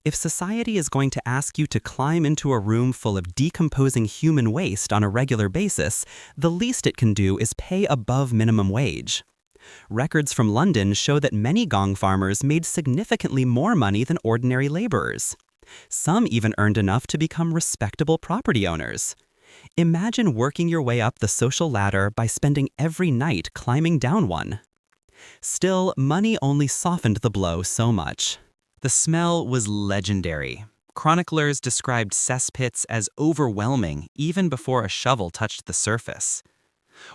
If society is going to ask you to climb into a room full of decomposing human waste on a regular basis, the least it can do is pay above minimum wage. Records from London show that many gong farmers made significantly more money than ordinary laborers. Some even earned enough to become respectable property owners. Imagine working your way up the social ladder by spending every night climbing down one. Still, money only softened the blow so much.
The smell was legendary. Chroniclers described cesspits as overwhelming even before a shovel touched the surface.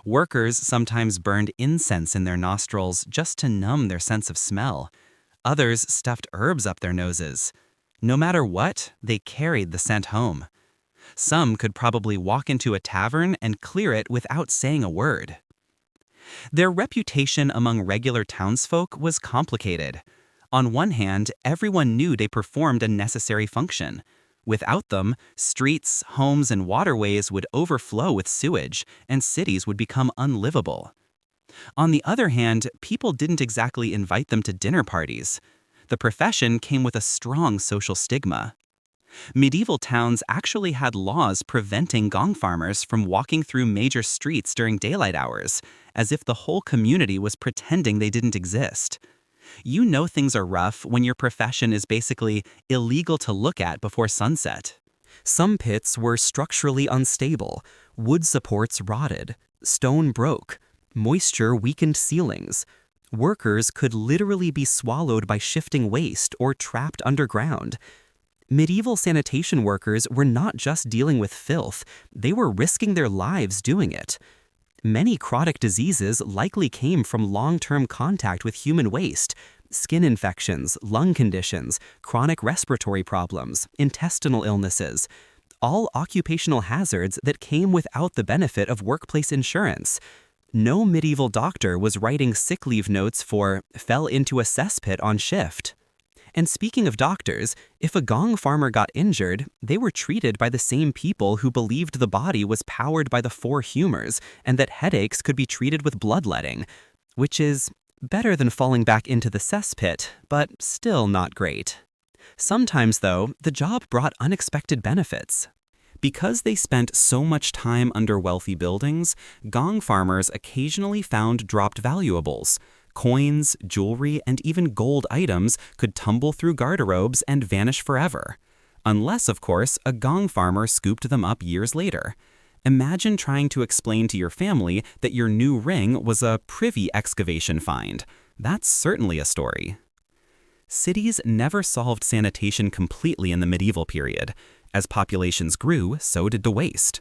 Workers sometimes burned incense in their nostrils just to numb their sense of smell. Others stuffed herbs up their noses. No matter what, they carried the scent home. Some could probably walk into a tavern and clear it without saying a word. Their reputation among regular townsfolk was complicated. On one hand, everyone knew they performed a necessary function. Without them, streets, homes, and waterways would overflow with sewage, and cities would become unlivable. On the other hand, people didn't exactly invite them to dinner parties. The profession came with a strong social stigma. Medieval towns actually had laws preventing gong farmers from walking through major streets during daylight hours, as if the whole community was pretending they didn't exist. You know things are rough when your profession is basically illegal to look at before sunset.
Some pits were structurally unstable, wood supports rotted, stone broke, moisture weakened ceilings. Workers could literally be swallowed by shifting waste or trapped underground. Medieval sanitation workers were not just dealing with filth, they were risking their lives doing it. Many chronic diseases likely came from long-term contact with human waste: skin infections, lung conditions, chronic respiratory problems, intestinal illnesses, all occupational hazards that came without the benefit of workplace insurance. No medieval doctor was writing sick leave notes for "fell into a cesspit on shift." And speaking of doctors, if a gong farmer got injured, they were treated by the same people who believed the body was powered by the four humors and that headaches could be treated with bloodletting, which is better than falling back into the cesspit, but still not great. Sometimes, though, the job brought unexpected benefits. Because they spent so much time under wealthy buildings, gong farmers occasionally found dropped valuables. Coins, jewelry, and even gold items could tumble through garderobes and vanish forever. Unless, of course, a gong farmer scooped them up years later. Imagine trying to explain to your family that your new ring was a privy excavation find. That's certainly a story. Cities never solved sanitation completely in the medieval period. As populations grew, so did the waste.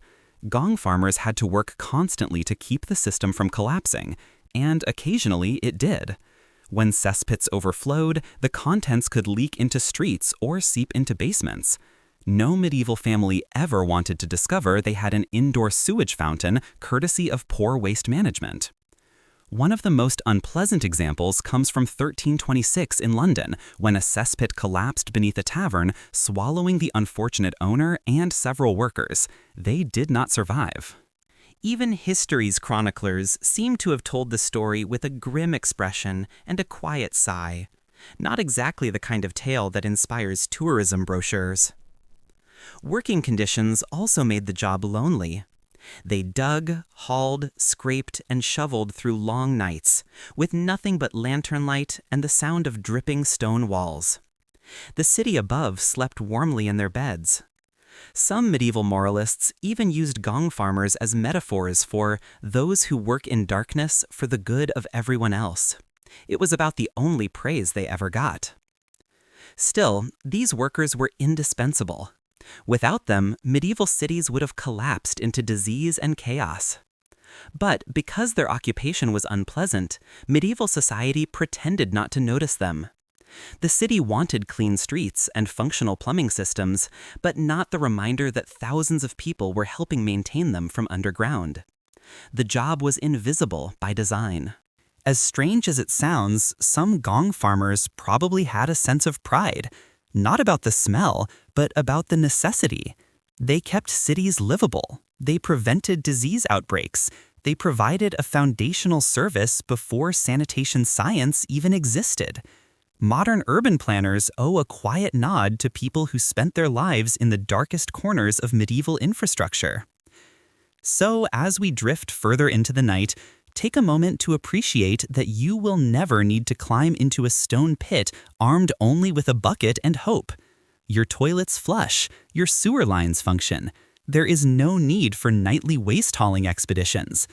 Gong farmers had to work constantly to keep the system from collapsing, and occasionally it did. When cesspits overflowed, the contents could leak into streets or seep into basements. No medieval family ever wanted to discover they had an indoor sewage fountain courtesy of poor waste management. One of the most unpleasant examples comes from 1326 in London, when a cesspit collapsed beneath a tavern, swallowing the unfortunate owner and several workers. They did not survive. Even history's chroniclers seem to have told the story with a grim expression and a quiet sigh. Not exactly the kind of tale that inspires tourism brochures.
Working conditions also made the job lonely. They dug, hauled, scraped, and shoveled through long nights, with nothing but lantern light and the sound of dripping stone walls. The city above slept warmly in their beds. Some medieval moralists even used gong farmers as metaphors for those who work in darkness for the good of everyone else. It was about the only praise they ever got. Still, these workers were indispensable. Without them, medieval cities would have collapsed into disease and chaos. But because their occupation was unpleasant, medieval society pretended not to notice them. The city wanted clean streets and functional plumbing systems, but not the reminder that thousands of people were helping maintain them from underground. The job was invisible by design.
As strange as it sounds, some gong farmers probably had a sense of pride, not about the smell, but about the necessity. They kept cities livable. They prevented disease outbreaks. They provided a foundational service before sanitation science even existed. Modern urban planners owe a quiet nod to people who spent their lives in the darkest corners of medieval infrastructure. So, as we drift further into the night, take a moment to appreciate that you will never need to climb into a stone pit armed only with a bucket and hope. Your toilets flush, your sewer lines function. There is no need for nightly waste hauling expeditions.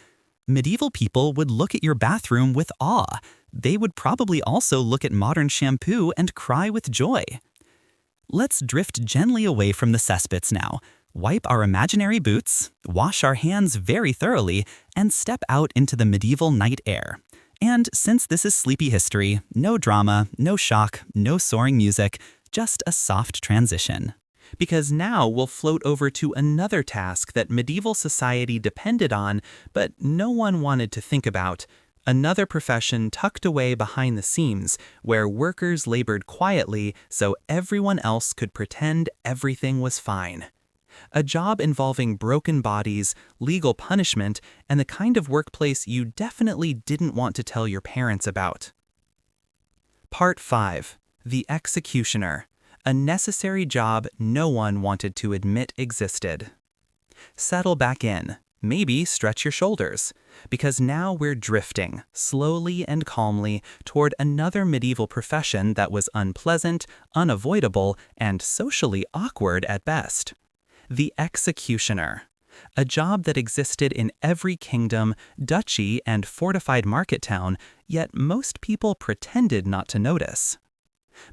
Medieval people would look at your bathroom with awe. They would probably also look at modern shampoo and cry with joy. Let's drift gently away from the cesspits now. Wipe our imaginary boots, wash our hands very thoroughly, and step out into the medieval night air. And since this is sleepy history, no drama, no shock, no soaring music, just a soft transition.
Because now we'll float over to another task that medieval society depended on, but no one wanted to think about. Another profession tucked away behind the scenes, where workers labored quietly so everyone else could pretend everything was fine. A job involving broken bodies, legal punishment, and the kind of workplace you definitely didn't want to tell your parents about. Part 5. The Executioner. A necessary job no one wanted to admit existed. Settle back in. Maybe stretch your shoulders, because now we're drifting, slowly and calmly, toward another medieval profession that was unpleasant, unavoidable, and socially awkward at best. The executioner. A job that existed in every kingdom, duchy, and fortified market town, yet most people pretended not to notice.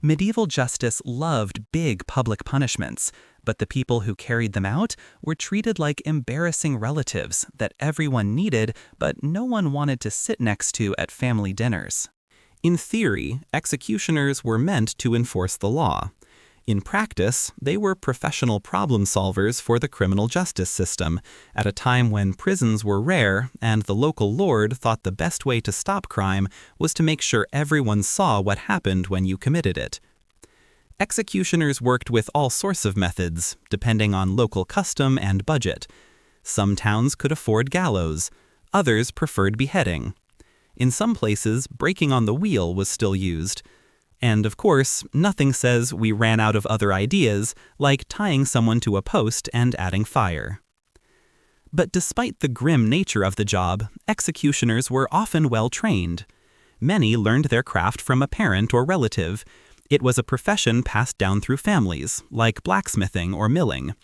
Medieval justice loved big public punishments, but the people who carried them out were treated like embarrassing relatives that everyone needed but no one wanted to sit next to at family dinners.
In theory, executioners were meant to enforce the law. In practice, they were professional problem solvers for the criminal justice system, at a time when prisons were rare and the local lord thought the best way to stop crime was to make sure everyone saw what happened when you committed it. Executioners worked with all sorts of methods, depending on local custom and budget. Some towns could afford gallows, others preferred beheading. In some places, breaking on the wheel was still used. And of course, nothing says we ran out of other ideas, like tying someone to a post and adding fire. But despite the grim nature of the job, executioners were often well trained. Many learned their craft from a parent or relative. It was a profession passed down through families, like blacksmithing or milling.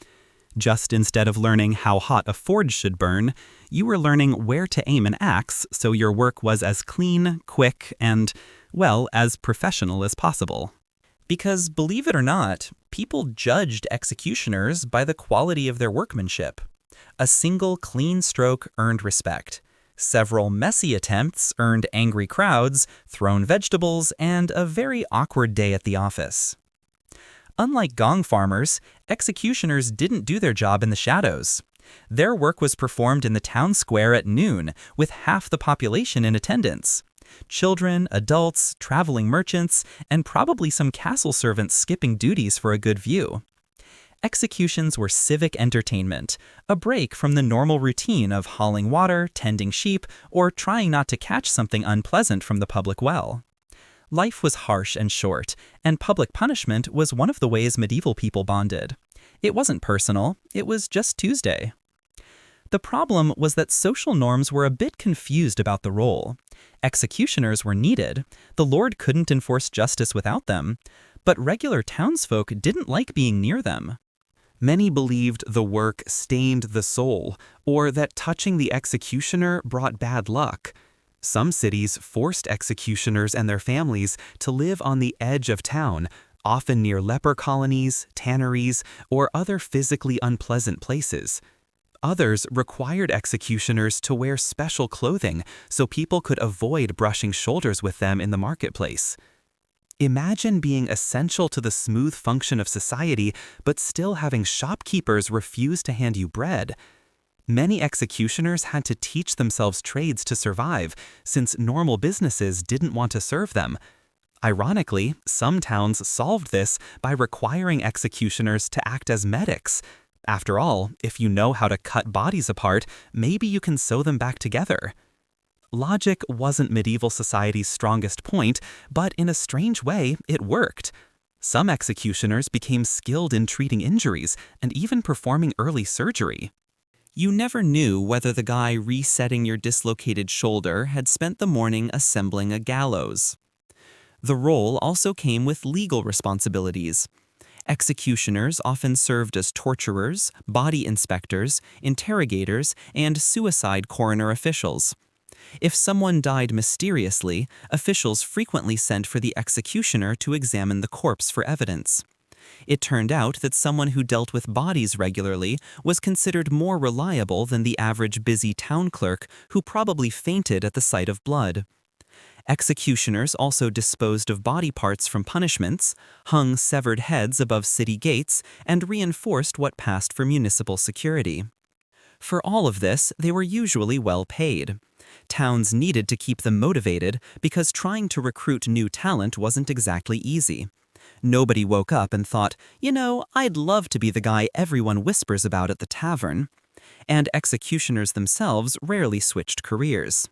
Just instead of learning how hot a forge should burn, you were learning where to aim an axe so your work was as clean, quick, and, well, as professional as possible. Because, believe it or not, people judged executioners by the quality of their workmanship. A single clean stroke earned respect. Several messy attempts earned angry crowds, thrown vegetables, and a very awkward day at the office. Unlike gong farmers, executioners didn't do their job in the shadows. Their work was performed in the town square at noon, with half the population in attendance. Children, adults, traveling merchants, and probably some castle servants skipping duties for a good view. Executions were civic entertainment, a break from the normal routine of hauling water, tending sheep, or trying not to catch something unpleasant from the public well. Life was harsh and short, and public punishment was one of the ways medieval people bonded.
It wasn't personal, it was just Tuesday. The problem was that social norms were a bit confused about the role. Executioners were needed, the Lord couldn't enforce justice without them, but regular townsfolk didn't like being near them.
Many believed the work stained the soul, or that touching the executioner brought bad luck. Some cities forced executioners and their families to live on the edge of town, often near leper colonies, tanneries, or other physically unpleasant places. Others required executioners to wear special clothing so people could avoid brushing shoulders with them in the marketplace. Imagine being essential to the smooth function of society, but still having shopkeepers refuse to hand you bread. Many executioners had to teach themselves trades to survive, since normal businesses didn't want to serve them. Ironically, some towns solved this by requiring executioners to act as medics. After all, if you know how to cut bodies apart, maybe you can sew them back together. Logic wasn't medieval society's strongest point, but in a strange way, it worked. Some executioners became skilled in treating injuries and even performing early surgery. You never knew whether the guy resetting your dislocated shoulder had spent the morning assembling a gallows. The role also came with legal responsibilities. Executioners often served as torturers, body inspectors, interrogators, and suicide coroner officials. If someone died mysteriously, officials frequently sent for the executioner to examine the corpse for evidence. It turned out that someone who dealt with bodies regularly was considered more reliable than the average busy town clerk who probably fainted at the sight of blood. Executioners also disposed of body parts from punishments, hung severed heads above city gates, and reinforced what passed for municipal security. For all of this, they were usually well paid. Towns needed to keep them motivated because trying to recruit new talent wasn't exactly easy. Nobody woke up and thought, I'd love to be the guy everyone whispers about at the tavern. And executioners themselves rarely switched careers.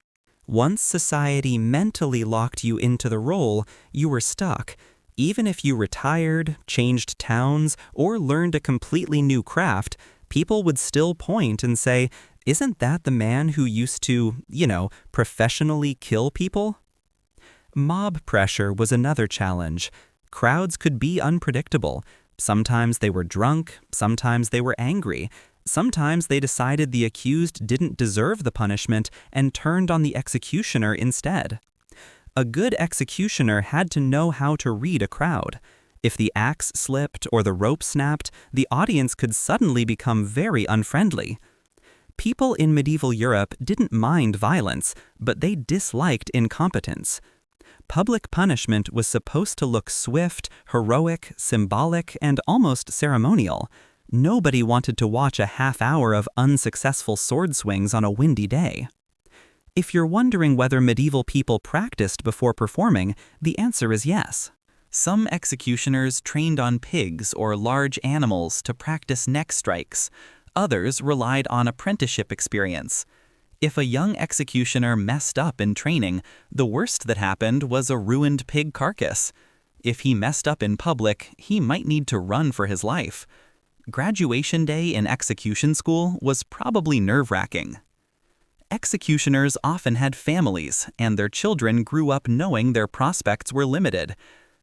Once society mentally locked you into the role, you were stuck. Even if you retired, changed towns, or learned a completely new craft, people would still point and say, "Isn't that the man who used to, professionally kill people?" Mob pressure was another challenge. Crowds could be unpredictable. Sometimes they were drunk, sometimes they were angry. Sometimes they decided the accused didn't deserve the punishment and turned on the executioner instead. A good executioner had to know how to read a crowd. If the axe slipped or the rope snapped, the audience could suddenly become very unfriendly. People in medieval Europe didn't mind violence, but they disliked incompetence. Public punishment was supposed to look swift, heroic, symbolic, and almost ceremonial. Nobody wanted to watch a half hour of unsuccessful sword swings on a windy day. If you're wondering whether medieval people practiced before performing, the answer is yes. Some executioners trained on pigs or large animals to practice neck strikes. Others relied on apprenticeship experience. If a young executioner messed up in training, the worst that happened was a ruined pig carcass. If he messed up in public, he might need to run for his life. Graduation day in execution school was probably nerve-wracking. Executioners often had families, and their children grew up knowing their prospects were limited.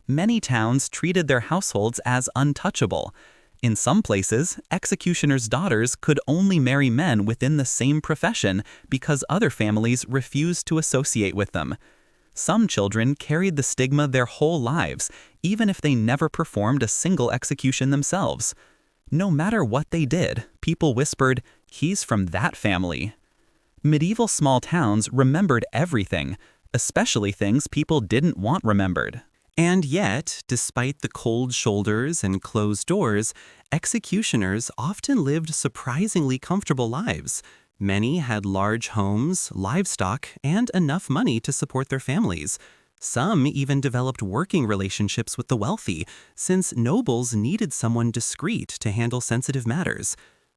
Many towns treated their households as untouchable. In some places, executioners' daughters could only marry men within the same profession because other families refused to associate with them. Some children carried the stigma their whole lives, even if they never performed a single execution themselves. No matter what they did, people whispered, "He's from that family." Medieval small towns remembered everything, especially things people didn't want remembered. And yet, despite the cold shoulders and closed doors, executioners often lived surprisingly comfortable lives. Many had large homes, livestock, and enough money to support their families. Some even developed working relationships with the wealthy, since nobles needed someone discreet to handle sensitive matters.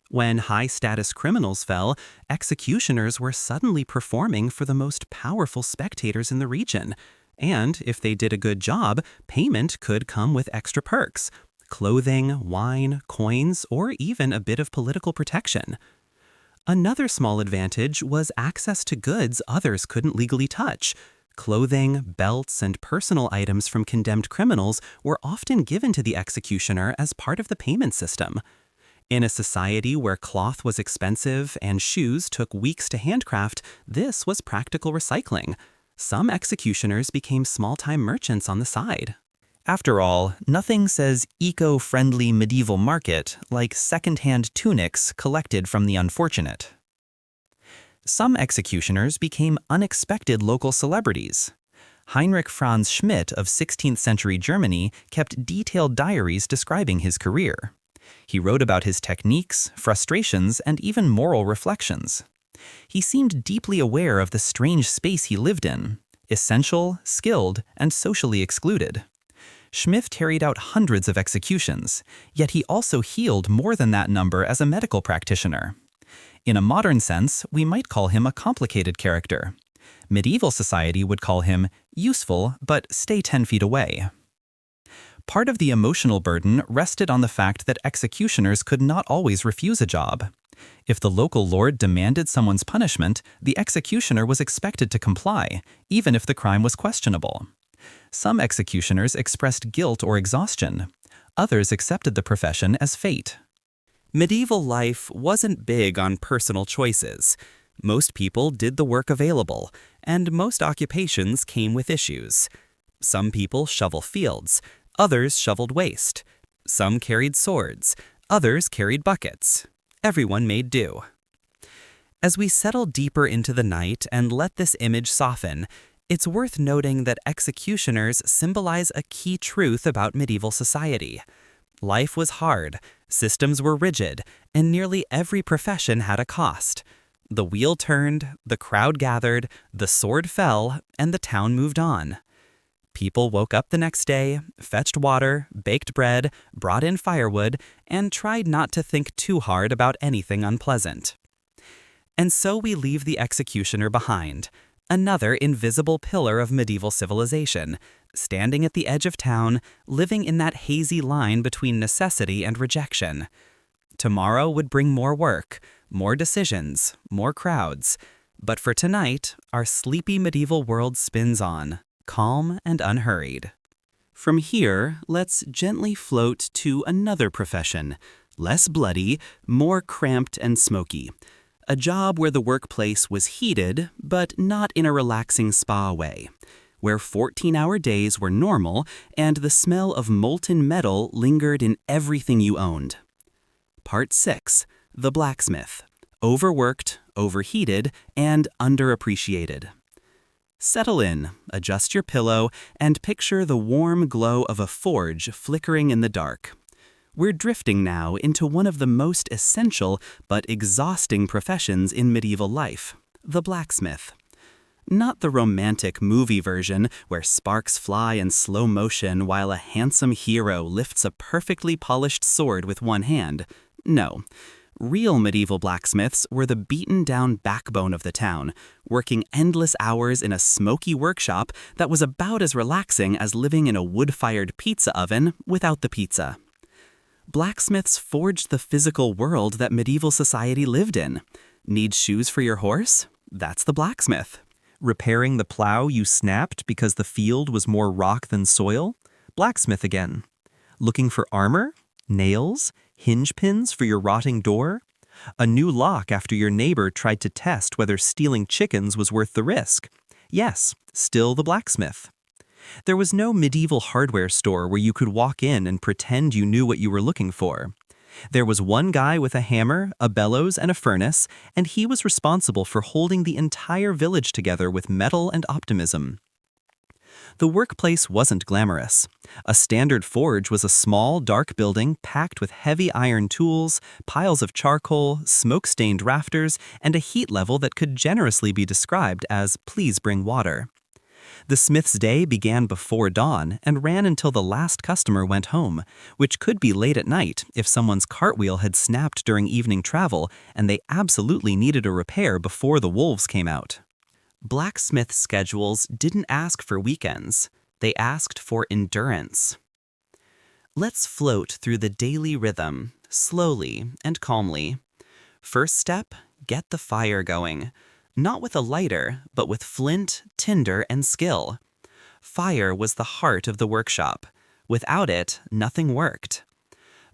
When high-status criminals fell, executioners were suddenly performing for the most powerful spectators in the region. And if they did a good job, payment could come with extra perks. clothing, wine, coins, or even a bit of political protection. Another small advantage was access to goods others couldn't legally touch. Clothing, belts, and personal items from condemned criminals were often given to the executioner as part of the payment system. In a society where cloth was expensive and shoes took weeks to handcraft, this was practical recycling. Some executioners became small-time merchants on the side. After all, nothing says eco-friendly medieval market like second-hand tunics collected from the unfortunate. Some executioners became unexpected local celebrities. Heinrich Franz Schmidt of 16th century Germany kept detailed diaries describing his career. He wrote about his techniques, frustrations, and even moral reflections. He seemed deeply aware of the strange space he lived in, essential, skilled, and socially excluded. Schmidt carried out hundreds of executions, yet he also healed more than that number as a medical practitioner. In a modern sense, we might call him a complicated character. Medieval society would call him useful, but stay 10 feet away. Part of the emotional burden rested on the fact that executioners could not always refuse a job. If the local lord demanded someone's punishment, the executioner was expected to comply, even if the crime was questionable. Some executioners expressed guilt or exhaustion. Others accepted the profession as fate.
Medieval life wasn't big on personal choices. Most people did the work available, and most occupations came with issues. Some people shovel fields, others shoveled waste. Some carried swords, others carried buckets. Everyone made do. As we settle deeper into the night and let this image soften, it's worth noting that executioners symbolize a key truth about medieval society. Life was hard, systems were rigid, and nearly every profession had a cost. The wheel turned, the crowd gathered, the sword fell, and the town moved on. People woke up the next day, fetched water, baked bread, brought in firewood, and tried not to think too hard about anything unpleasant. And so we leave the executioner behind, another invisible pillar of medieval civilization, standing at the edge of town, living in that hazy line between necessity and rejection. Tomorrow would bring more work, more decisions, more crowds. But for tonight, our sleepy medieval world spins on, calm and unhurried. From here, let's gently float to another profession, less bloody, more cramped and smoky. A job where the workplace was heated, but not in a relaxing spa way, where 14-hour days were normal and the smell of molten metal lingered in everything you owned. Part 6. The Blacksmith. Overworked, overheated, and underappreciated. Settle in, adjust your pillow, and picture the warm glow of a forge flickering in the dark. We're drifting now into one of the most essential but exhausting professions in medieval life, the blacksmith. Not the romantic movie version where sparks fly in slow motion while a handsome hero lifts a perfectly polished sword with one hand. No. Real medieval blacksmiths were the beaten-down backbone of the town, working endless hours in a smoky workshop that was about as relaxing as living in a wood-fired pizza oven without the pizza. Blacksmiths forged the physical world that medieval society lived in. Need shoes for your horse? That's the blacksmith.
Repairing the plow you snapped because the field was more rock than soil? Blacksmith again. Looking for armor? Nails? Hinge pins for your rotting door? A new lock after your neighbor tried to test whether stealing chickens was worth the risk? Yes, still the blacksmith. There was no medieval hardware store where you could walk in and pretend you knew what you were looking for. There was one guy with a hammer, a bellows, and a furnace, and he was responsible for holding the entire village together with metal and optimism. The workplace wasn't glamorous. A standard forge was a small, dark building packed with heavy iron tools, piles of charcoal, smoke-stained rafters, and a heat level that could generously be described as "please bring water." The smith's day began before dawn and ran until the last customer went home, which could be late at night if someone's cartwheel had snapped during evening travel and they absolutely needed a repair before the wolves came out.
Blacksmith schedules didn't ask for weekends. They asked for endurance. Let's float through the daily rhythm, slowly and calmly. First step, get the fire going. Not with a lighter, but with flint, tinder, and skill. Fire was the heart of the workshop. Without it, nothing worked.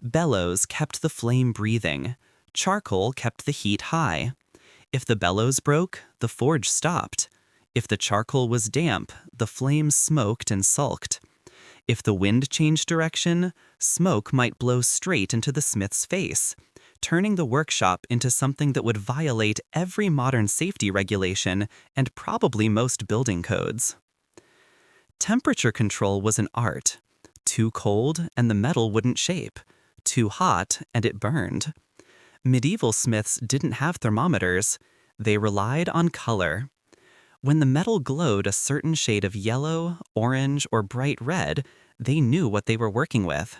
Bellows kept the flame breathing. Charcoal kept the heat high. If the bellows broke, the forge stopped. If the charcoal was damp, the flame smoked and sulked. If the wind changed direction, smoke might blow straight into the smith's face, turning the workshop into something that would violate every modern safety regulation and probably most building codes. Temperature control was an art. Too cold and the metal wouldn't shape. Too hot and it burned. Medieval smiths didn't have thermometers. They relied on color. When the metal glowed a certain shade of yellow, orange, or bright red, they knew what they were working with.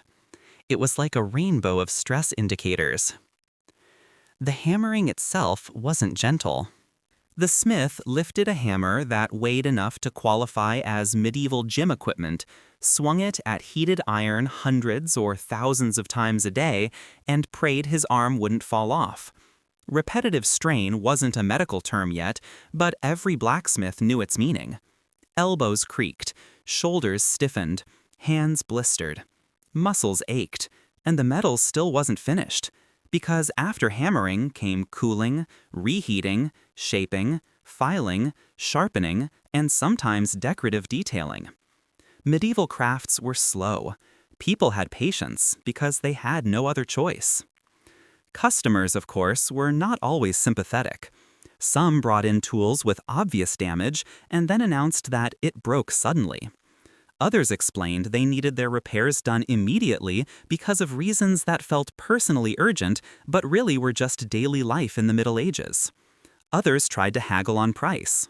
It was like a rainbow of stress indicators. The hammering itself wasn't gentle. The smith lifted a hammer that weighed enough to qualify as medieval gym equipment, swung it at heated iron hundreds or thousands of times a day, and prayed his arm wouldn't fall off. Repetitive strain wasn't a medical term yet, but every blacksmith knew its meaning. Elbows creaked, shoulders stiffened, hands blistered. Muscles ached, and the metal still wasn't finished, because after hammering came cooling, reheating, shaping, filing, sharpening, and sometimes decorative detailing. Medieval crafts were slow. People had patience because they had no other choice. Customers, of course, were not always sympathetic. Some brought in tools with obvious damage and then announced that it broke suddenly. Others explained they needed their repairs done immediately because of reasons that felt personally urgent but really were just daily life in the Middle Ages. Others tried to haggle on price.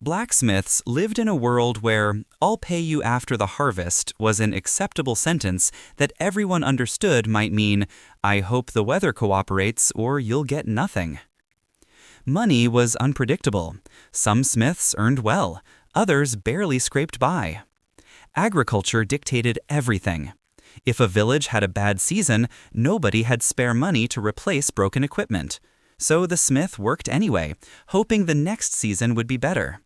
Blacksmiths lived in a world where "I'll pay you after the harvest" was an acceptable sentence that everyone understood might mean "I hope the weather cooperates or you'll get nothing." Money was unpredictable. Some smiths earned well, others barely scraped by. Agriculture dictated everything. If a village had a bad season, nobody had spare money to replace broken equipment. So the smith worked anyway, hoping the next season would be better.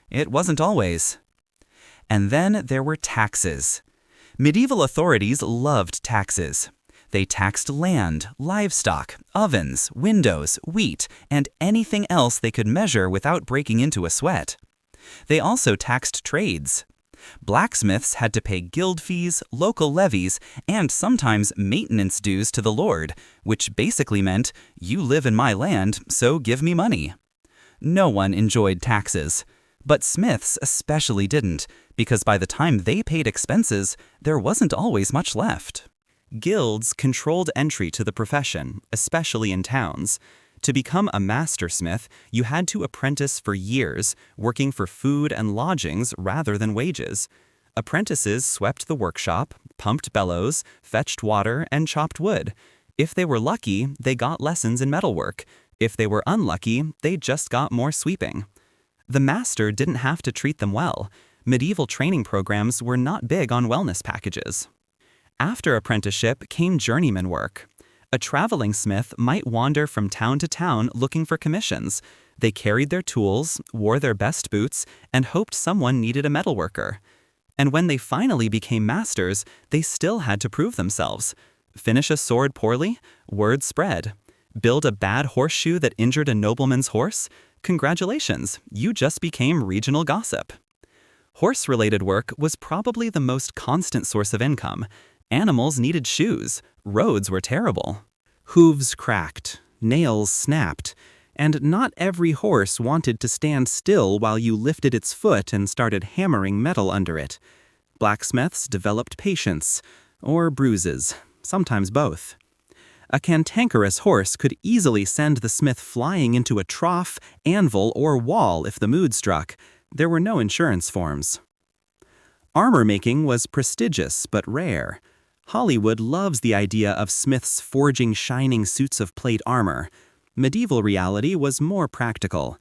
It wasn't always. And then there were taxes. Medieval authorities loved taxes. They taxed land, livestock, ovens, windows, wheat, and anything else they could measure without breaking into a sweat. They also taxed trades. Blacksmiths had to pay guild fees, local levies, and sometimes maintenance dues to the lord, which basically meant, you live in my land, so give me money. No one enjoyed taxes. But smiths especially didn't, because by the time they paid expenses, there wasn't always much left. Guilds controlled entry to the profession, especially in towns. To become a master smith, you had to apprentice for years, working for food and lodgings rather than wages. Apprentices swept the workshop, pumped bellows, fetched water, and chopped wood. If they were lucky, they got lessons in metalwork. If they were unlucky, they just got more sweeping. The master didn't have to treat them well. Medieval training programs were not big on wellness packages. After apprenticeship came journeyman work. A traveling smith might wander from town to town looking for commissions. They carried their tools, wore their best boots, and hoped someone needed a metalworker. And when they finally became masters, they still had to prove themselves. Finish a sword poorly? Word spread. Build a bad horseshoe that injured a nobleman's horse? Congratulations, you just became regional gossip. Horse-related work was probably the most constant source of income. Animals needed shoes. Roads were terrible. Hooves cracked. Nails snapped. And not every horse wanted to stand still while you lifted its foot and started hammering metal under it. Blacksmiths developed patience, or bruises, sometimes both. A cantankerous horse could easily send the smith flying into a trough, anvil, or wall if the mood struck. There were no insurance forms. Armor making was prestigious but rare. Hollywood loves the idea of smiths forging shining suits of plate armor. Medieval reality was more practical.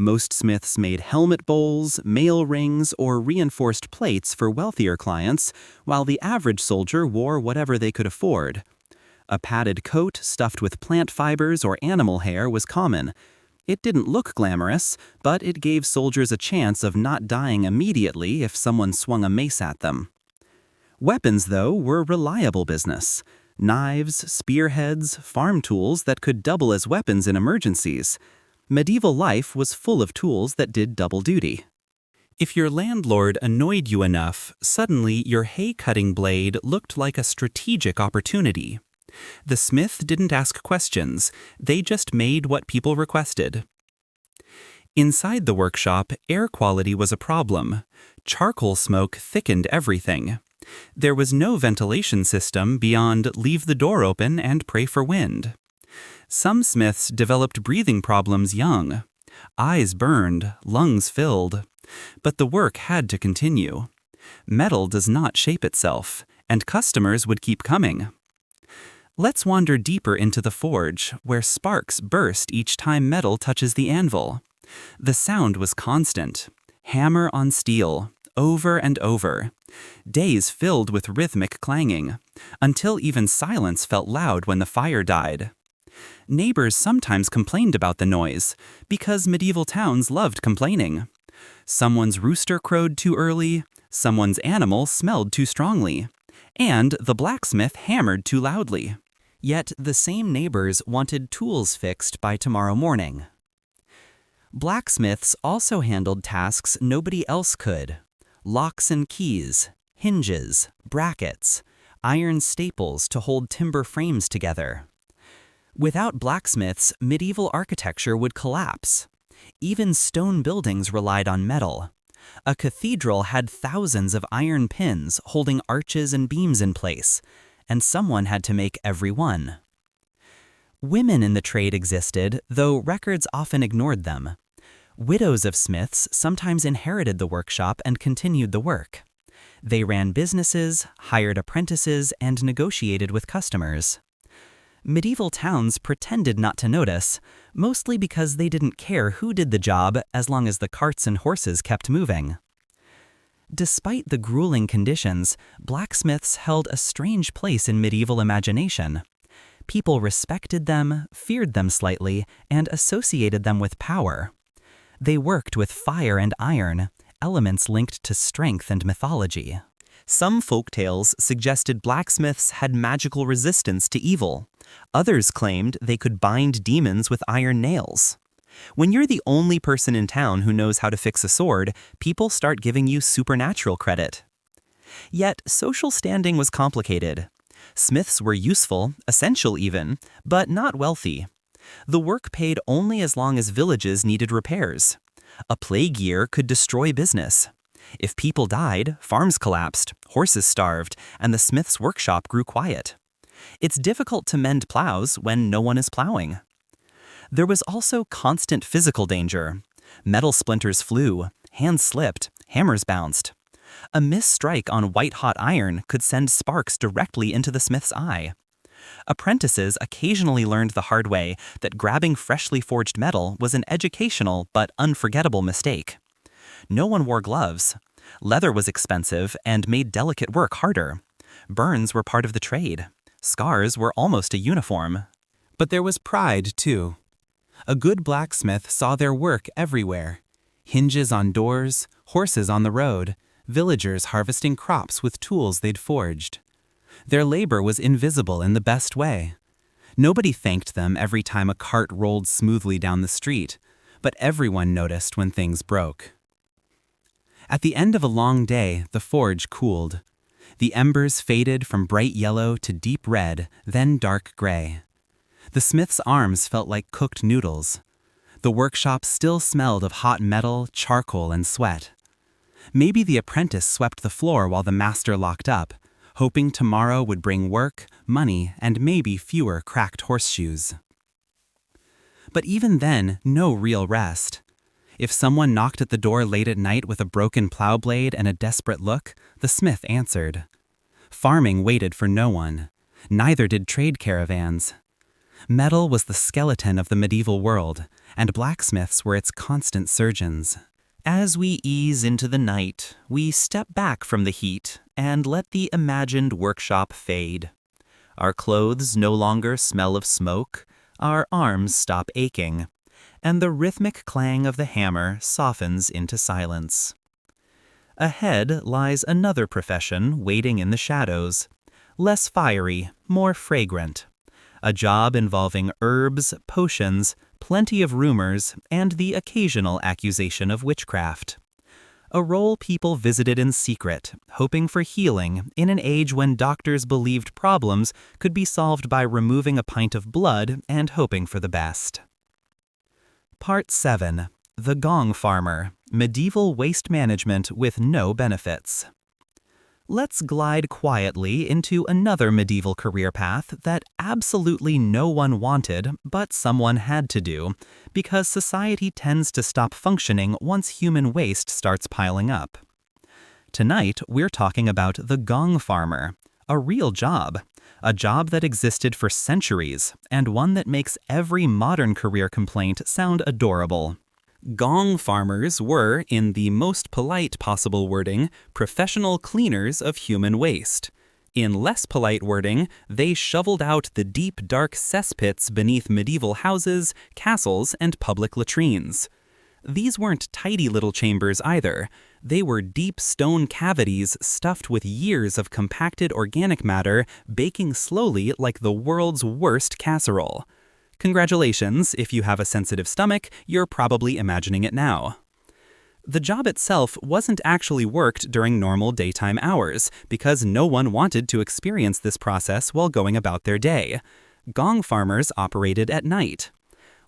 Most smiths made helmet bowls, mail rings, or reinforced plates for wealthier clients, while the average soldier wore whatever they could afford. A padded coat stuffed with plant fibers or animal hair was common. It didn't look glamorous, but it gave soldiers a chance of not dying immediately if someone swung a mace at them. Weapons, though, were reliable business. Knives, spearheads, farm tools that could double as weapons in emergencies. Medieval life was full of tools that did double duty. If your landlord annoyed you enough, suddenly your hay-cutting blade looked like a strategic opportunity. The smith didn't ask questions, they just made what people requested. Inside the workshop, air quality was a problem. Charcoal smoke thickened everything. There was no ventilation system beyond leave the door open and pray for wind. Some smiths developed breathing problems young. Eyes burned, lungs filled. But the work had to continue. Metal does not shape itself, and customers would keep coming. Let's wander deeper into the forge, where sparks burst each time metal touches the anvil. The sound was constant. Hammer on steel, over and over. Days filled with rhythmic clanging, until even silence felt loud when the fire died. Neighbors sometimes complained about the noise, because medieval towns loved complaining. Someone's rooster crowed too early, someone's animal smelled too strongly, and the blacksmith hammered too loudly. Yet the same neighbors wanted tools fixed by tomorrow morning. Blacksmiths also handled tasks nobody else could. Locks and keys, hinges, brackets, iron staples to hold timber frames together. Without blacksmiths, medieval architecture would collapse. Even stone buildings relied on metal. A cathedral had thousands of iron pins holding arches and beams in place, and someone had to make every one. Women in the trade existed, though records often ignored them. Widows of smiths sometimes inherited the workshop and continued the work. They ran businesses, hired apprentices, and negotiated with customers. Medieval towns pretended not to notice, mostly because they didn't care who did the job as long as the carts and horses kept moving. Despite the grueling conditions, blacksmiths held a strange place in medieval imagination. People respected them, feared them slightly, and associated them with power. They worked with fire and iron, elements linked to strength and mythology. Some folktales suggested blacksmiths had magical resistance to evil. Others claimed they could bind demons with iron nails. When you're the only person in town who knows how to fix a sword, people start giving you supernatural credit. Yet, social standing was complicated. Smiths were useful, essential even, but not wealthy. The work paid only as long as villages needed repairs. A plague year could destroy business. If people died, farms collapsed, horses starved, and the smith's workshop grew quiet. It's difficult to mend plows when no one is plowing. There was also constant physical danger. Metal splinters flew, hands slipped, hammers bounced. A misstrike on white-hot iron could send sparks directly into the smith's eye. Apprentices occasionally learned the hard way that grabbing freshly forged metal was an educational but unforgettable mistake. No one wore gloves. Leather was expensive and made delicate work harder. Burns were part of the trade. Scars were almost a uniform. But there was pride, too. A good blacksmith saw their work everywhere. Hinges on doors, horses on the road, villagers harvesting crops with tools they'd forged. Their labor was invisible in the best way. Nobody thanked them every time a cart rolled smoothly down the street, but everyone noticed when things broke. At the end of a long day, the forge cooled. The embers faded from bright yellow to deep red, then dark gray. The smith's arms felt like cooked noodles. The workshop still smelled of hot metal, charcoal, and sweat. Maybe the apprentice swept the floor while the master locked up, hoping tomorrow would bring work, money, and maybe fewer cracked horseshoes. But even then, no real rest. If someone knocked at the door late at night with a broken plow blade and a desperate look, the smith answered. Farming waited for no one. Neither did trade caravans. Metal was the skeleton of the medieval world, and blacksmiths were its constant surgeons. As we ease into the night, we step back from the heat and let the imagined workshop fade. Our clothes no longer smell of smoke, our arms stop aching, and the rhythmic clang of the hammer softens into silence. Ahead lies another profession waiting in the shadows, less fiery, more fragrant. A job involving herbs, potions, plenty of rumors, and the occasional accusation of witchcraft. A role people visited in secret, hoping for healing in an age when doctors believed problems could be solved by removing a pint of blood and hoping for the best. Part 7. The Gong Farmer, Medieval Waste Management with No Benefits. Let's glide quietly into another medieval career path that absolutely no one wanted, but someone had to do, because society tends to stop functioning once human waste starts piling up. Tonight, we're talking about the gong farmer, a real job, a job that existed for centuries, and one that makes every modern career complaint sound adorable. Gong farmers were, in the most polite possible wording, professional cleaners of human waste. In less polite wording, they shoveled out the deep, dark cesspits beneath medieval houses, castles, and public latrines. These weren't tidy little chambers either. They were deep stone cavities stuffed with years of compacted organic matter baking slowly like the world's worst casserole. Congratulations, if you have a sensitive stomach, you're probably imagining it now. The job itself wasn't actually worked during normal daytime hours, because no one wanted to experience this process while going about their day. Gong farmers operated at night.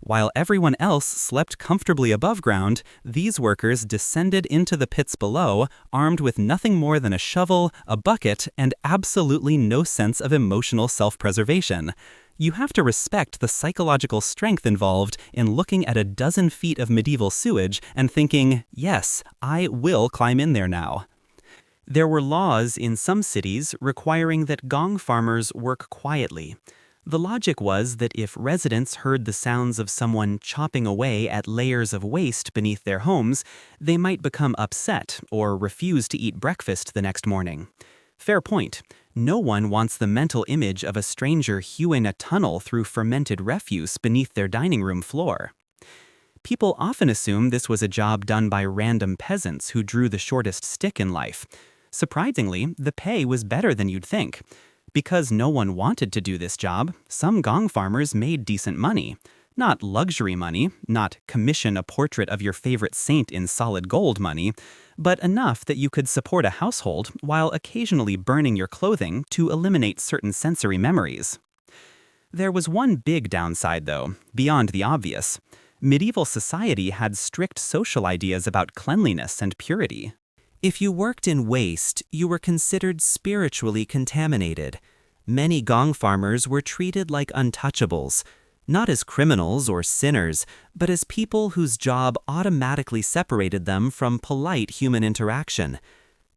While everyone else slept comfortably above ground, these workers descended into the pits below, armed with nothing more than a shovel, a bucket, and absolutely no sense of emotional self-preservation. You have to respect the psychological strength involved in looking at a dozen feet of medieval sewage and thinking, yes, I will climb in there now. There were laws in some cities requiring that gong farmers work quietly. The logic was that if residents heard the sounds of someone chopping away at layers of waste beneath their homes, they might become upset or refuse to eat breakfast the next morning. Fair point. No one wants the mental image of a stranger hewing a tunnel through fermented refuse beneath their dining room floor. People often assume this was a job done by random peasants who drew the shortest stick in life. Surprisingly, the pay was better than you'd think. Because no one wanted to do this job, some gong farmers made decent money. Not luxury money, not commission a portrait of your favorite saint in solid gold money, but enough that you could support a household while occasionally burning your clothing to eliminate certain sensory memories. There was one big downside, though, beyond the obvious. Medieval society had strict social ideas about cleanliness and purity. If you worked in waste, you were considered spiritually contaminated. Many gong farmers were treated like untouchables, not as criminals or sinners, but as people whose job automatically separated them from polite human interaction.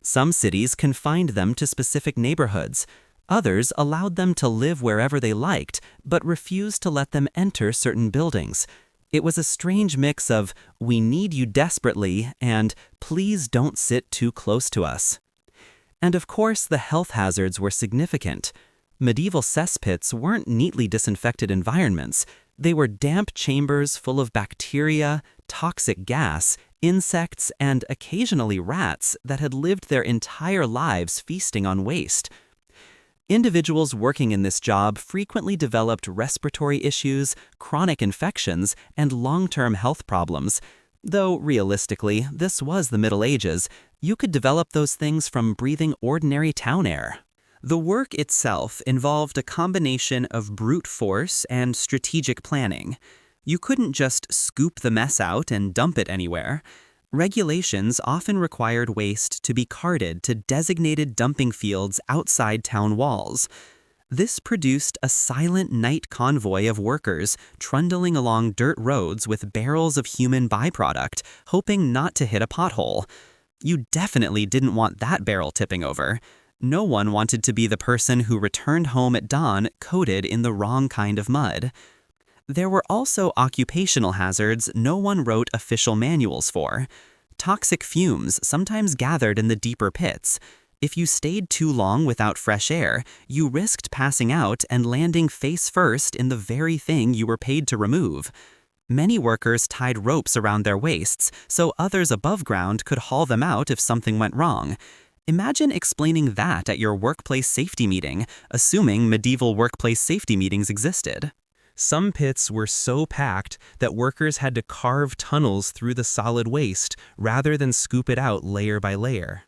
Some cities confined them to specific neighborhoods. Others allowed them to live wherever they liked, but refused to let them enter certain buildings. It was a strange mix of, "we need you desperately," and "please don't sit too close to us." And of course, the health hazards were significant. Medieval cesspits weren't neatly disinfected environments. They were damp chambers full of bacteria, toxic gas, insects, and occasionally rats that had lived their entire lives feasting on waste. Individuals working in this job frequently developed respiratory issues, chronic infections, and long-term health problems. Though, realistically, this was the Middle Ages, you could develop those things from breathing ordinary town air. The work itself involved a combination of brute force and strategic planning. You couldn't just scoop the mess out and dump it anywhere. Regulations often required waste to be carted to designated dumping fields outside town walls. This produced a silent night convoy of workers trundling along dirt roads with barrels of human byproduct, hoping not to hit a pothole. You definitely didn't want that barrel tipping over. No one wanted to be the person who returned home at dawn coated in the wrong kind of mud. There were also occupational hazards no one wrote official manuals for. Toxic fumes sometimes gathered in the deeper pits. If you stayed too long without fresh air, you risked passing out and landing face first in the very thing you were paid to remove. Many workers tied ropes around their waists so others above ground could haul them out if something went wrong. Imagine explaining that at your workplace safety meeting, assuming medieval workplace safety meetings existed.
Some pits were so packed that workers had to carve tunnels through the solid waste rather than scoop it out layer by layer.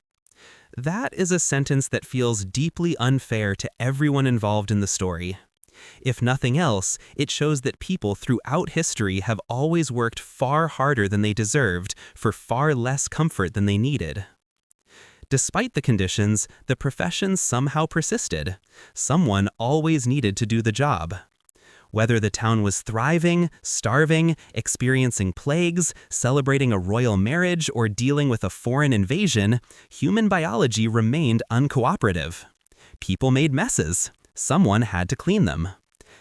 That is a sentence that feels deeply unfair to everyone involved in the story. If nothing else, it shows that people throughout history have always worked far harder than they deserved for far less comfort than they needed. Despite the conditions, the profession somehow persisted. Someone always needed to do the job. Whether the town was thriving, starving, experiencing plagues, celebrating a royal marriage, or dealing with a foreign invasion, human biology remained uncooperative. People made messes. Someone had to clean them.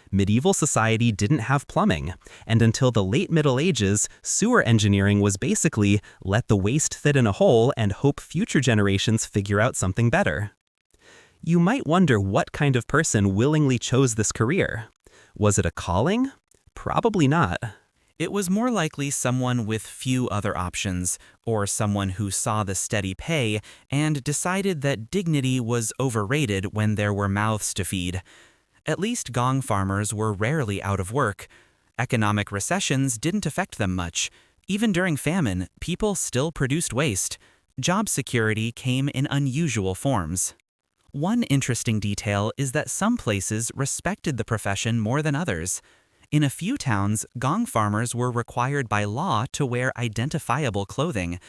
Medieval society didn't have plumbing, and until the late Middle Ages, sewer engineering was basically let the waste fit in a hole and hope future generations figure out something better. You might wonder what kind of person willingly chose this career. Was it a calling? Probably not.
It was more likely someone with few other options, or someone who saw the steady pay and decided that dignity was overrated when there were mouths to feed. At least gong farmers were rarely out of work. Economic recessions didn't affect them much. Even during famine, people still produced waste. Job security came in unusual forms. One interesting detail is that some places respected the profession more than others. In a few towns, gong farmers were required by law to wear identifiable clothing.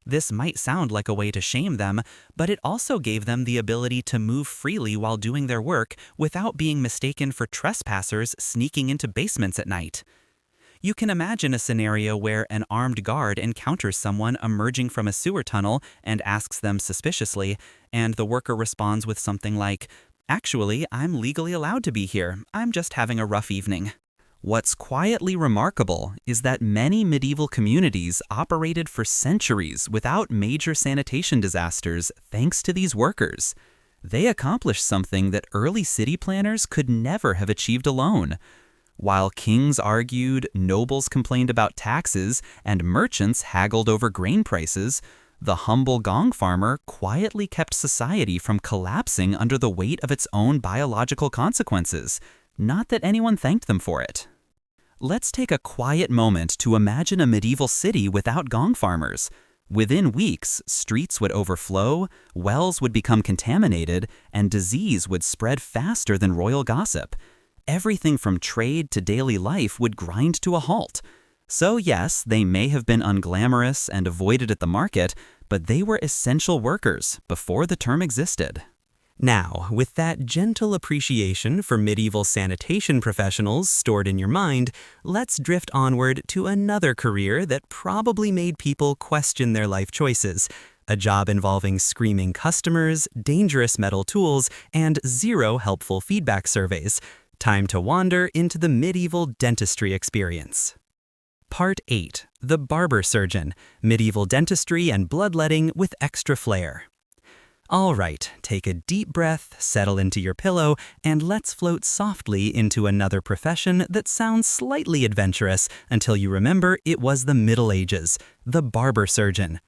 This might sound like a way to shame them, but it also gave them the ability to move freely while doing their work without being mistaken for trespassers sneaking into basements at night. You can imagine a scenario where an armed guard encounters someone emerging from a sewer tunnel and asks them suspiciously, and the worker responds with something like, "Actually, I'm legally allowed to be here. I'm just having a rough evening."
What's quietly remarkable is that many medieval communities operated for centuries without major sanitation disasters thanks to these workers. They accomplished something that early city planners could never have achieved alone. While kings argued, nobles complained about taxes, and merchants haggled over grain prices, the humble gong farmer quietly kept society from collapsing under the weight of its own biological consequences. Not that anyone thanked them for it. Let's take a quiet moment to imagine a medieval city without gong farmers. Within weeks, streets would overflow, wells would become contaminated, and disease would spread faster than royal gossip. Everything from trade to daily life would grind to a halt. So yes, they may have been unglamorous and avoided at the market, but they were essential workers before the term existed.
Now, with that gentle appreciation for medieval sanitation professionals stored in your mind, let's drift onward to another career that probably made people question their life choices. A job involving screaming customers, dangerous metal tools, and zero helpful feedback surveys. Time to wander into the medieval dentistry experience. Part 8. The barber-surgeon, medieval dentistry and bloodletting with extra flair. All right, take a deep breath, settle into your pillow, and let's float softly into another profession that sounds slightly adventurous until you remember it was the Middle Ages, the barber-surgeon.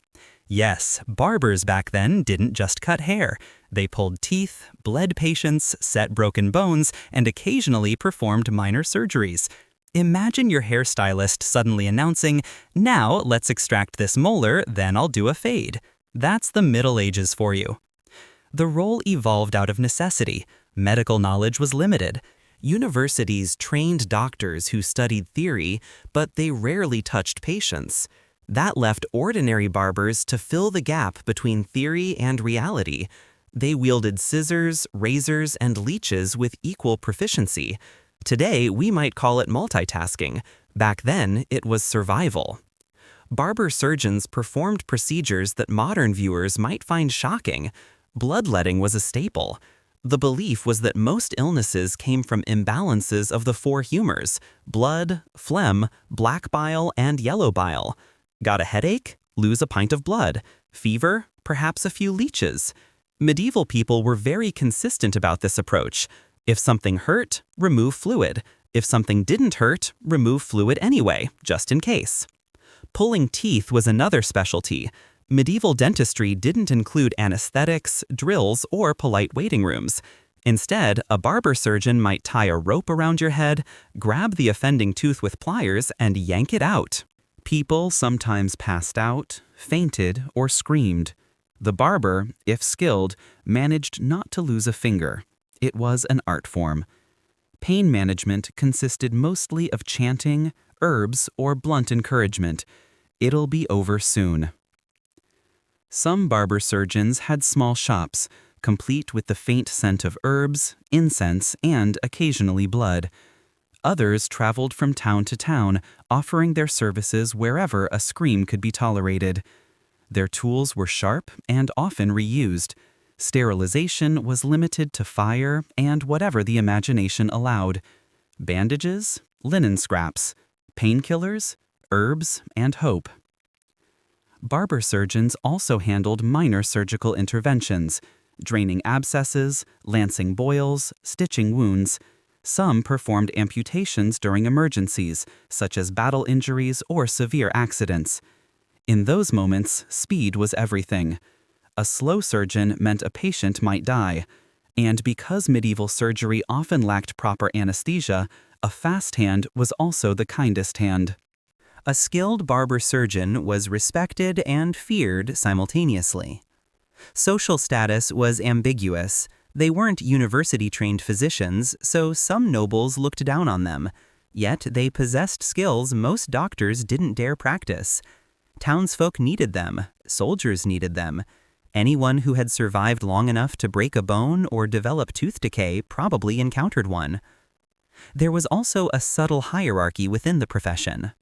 Yes, barbers back then didn't just cut hair. They pulled teeth, bled patients, set broken bones, and occasionally performed minor surgeries. Imagine your hairstylist suddenly announcing, "Now let's extract this molar, then I'll do a fade." That's the Middle Ages for you. The role evolved out of necessity. Medical knowledge was limited. Universities trained doctors who studied theory, but they rarely touched patients. That left ordinary barbers to fill the gap between theory and reality. They wielded scissors, razors, and leeches with equal proficiency. Today, we might call it multitasking. Back then, it was survival. Barber surgeons performed procedures that modern viewers might find shocking.
Bloodletting was a staple. The belief was that most illnesses came from imbalances of the four humors: blood, phlegm, black bile, and yellow bile. Got a headache? Lose a pint of blood. Fever? Perhaps a few leeches. Medieval people were very consistent about this approach. If something hurt, remove fluid. If something didn't hurt, remove fluid anyway, just in case. Pulling teeth was another specialty. Medieval dentistry didn't include anesthetics, drills, or polite waiting rooms. Instead, a barber surgeon might tie a rope around your head, grab the offending tooth with pliers, and yank it out. People sometimes passed out, fainted, or screamed. The barber, if skilled, managed not to lose a finger. It was an art form. Pain management consisted mostly of chanting, herbs, or blunt encouragement. It'll be over soon. Some barber surgeons had small shops, complete with the faint scent of herbs, incense, and occasionally blood. Others traveled from town to town, offering their services wherever a scream could be tolerated. Their tools were sharp and often reused. Sterilization was limited to fire and whatever the imagination allowed. Bandages, linen scraps, painkillers, herbs, and hope. Barber surgeons also handled minor surgical interventions, draining abscesses, lancing boils, stitching wounds. Some performed amputations during emergencies, such as battle injuries or severe accidents. In those moments, speed was everything. A slow surgeon meant a patient might die. And because medieval surgery often lacked proper anesthesia, a fast hand was also the kindest hand. A skilled barber surgeon was respected and feared simultaneously. Social status was ambiguous. They weren't university-trained physicians, so some nobles looked down on them. Yet they possessed skills most doctors didn't dare practice. Townsfolk needed them. Soldiers needed them. Anyone who had survived long enough to break a bone or develop tooth decay probably encountered one. There was also a subtle hierarchy within the profession.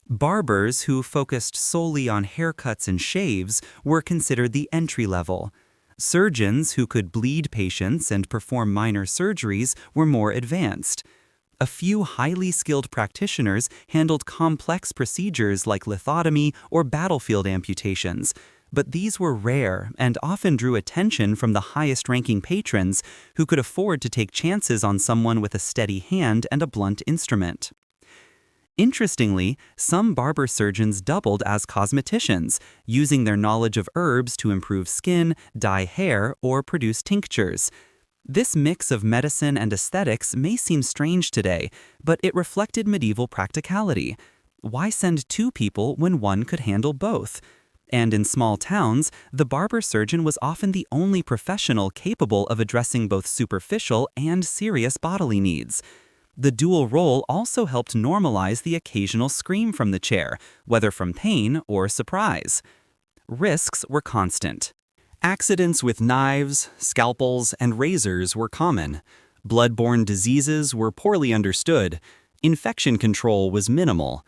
Barbers who focused solely on haircuts and shaves were considered the entry level. Surgeons who could bleed patients and perform minor surgeries were more advanced. A few highly skilled practitioners handled complex procedures like lithotomy or battlefield amputations, but these were rare and often drew attention from the highest-ranking patrons who could afford to take chances on someone with a steady hand and a blunt instrument. Interestingly, some barber surgeons doubled as cosmeticians, using their knowledge of herbs to improve skin, dye hair, or produce tinctures. This mix of medicine and aesthetics may seem strange today, but it reflected medieval practicality. Why send two people when one could handle both? And in small towns, the barber surgeon was often the only professional capable of addressing both superficial and serious bodily needs. The dual role also helped normalize the occasional scream from the chair, whether from pain or surprise. Risks were constant. Accidents with knives, scalpels, and razors were common. Blood-borne diseases were poorly understood. Infection control was minimal.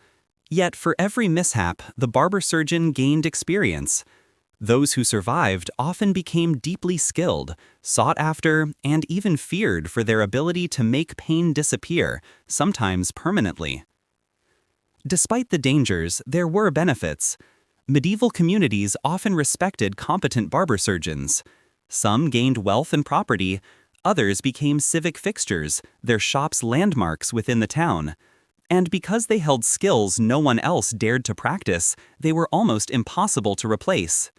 Yet for every mishap, the barber surgeon gained experience. Those who survived often became deeply skilled, sought after, and even feared for their ability to make pain disappear, sometimes permanently. Despite the dangers, there were benefits. Medieval communities often respected competent barber surgeons. Some gained wealth and property, others became civic fixtures, their shops landmarks within the town. And because they held skills no one else dared to practice, they were almost impossible to replace.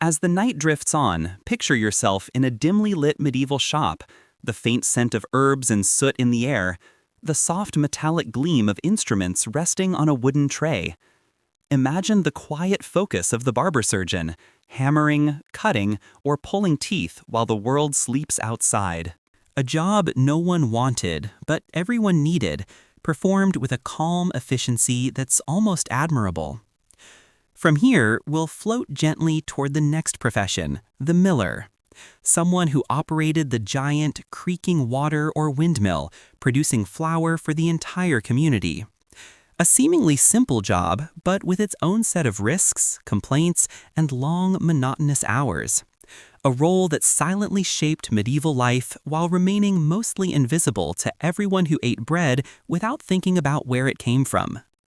As the night drifts on, picture yourself in a dimly lit medieval shop, the faint scent of herbs and soot in the air, the soft metallic gleam of instruments resting on a wooden tray. Imagine the quiet focus of the barber surgeon, hammering, cutting, or pulling teeth while the world sleeps outside. A job no one wanted, but everyone needed, performed with a calm efficiency that's almost admirable. From here, we'll float gently toward the next profession, the miller. Someone who operated the giant, creaking water or windmill, producing flour for the entire community. A seemingly simple job, but with its own set of risks, complaints, and long, monotonous hours.
a role that silently shaped medieval life while remaining mostly invisible to everyone who ate bread without thinking about where it came from.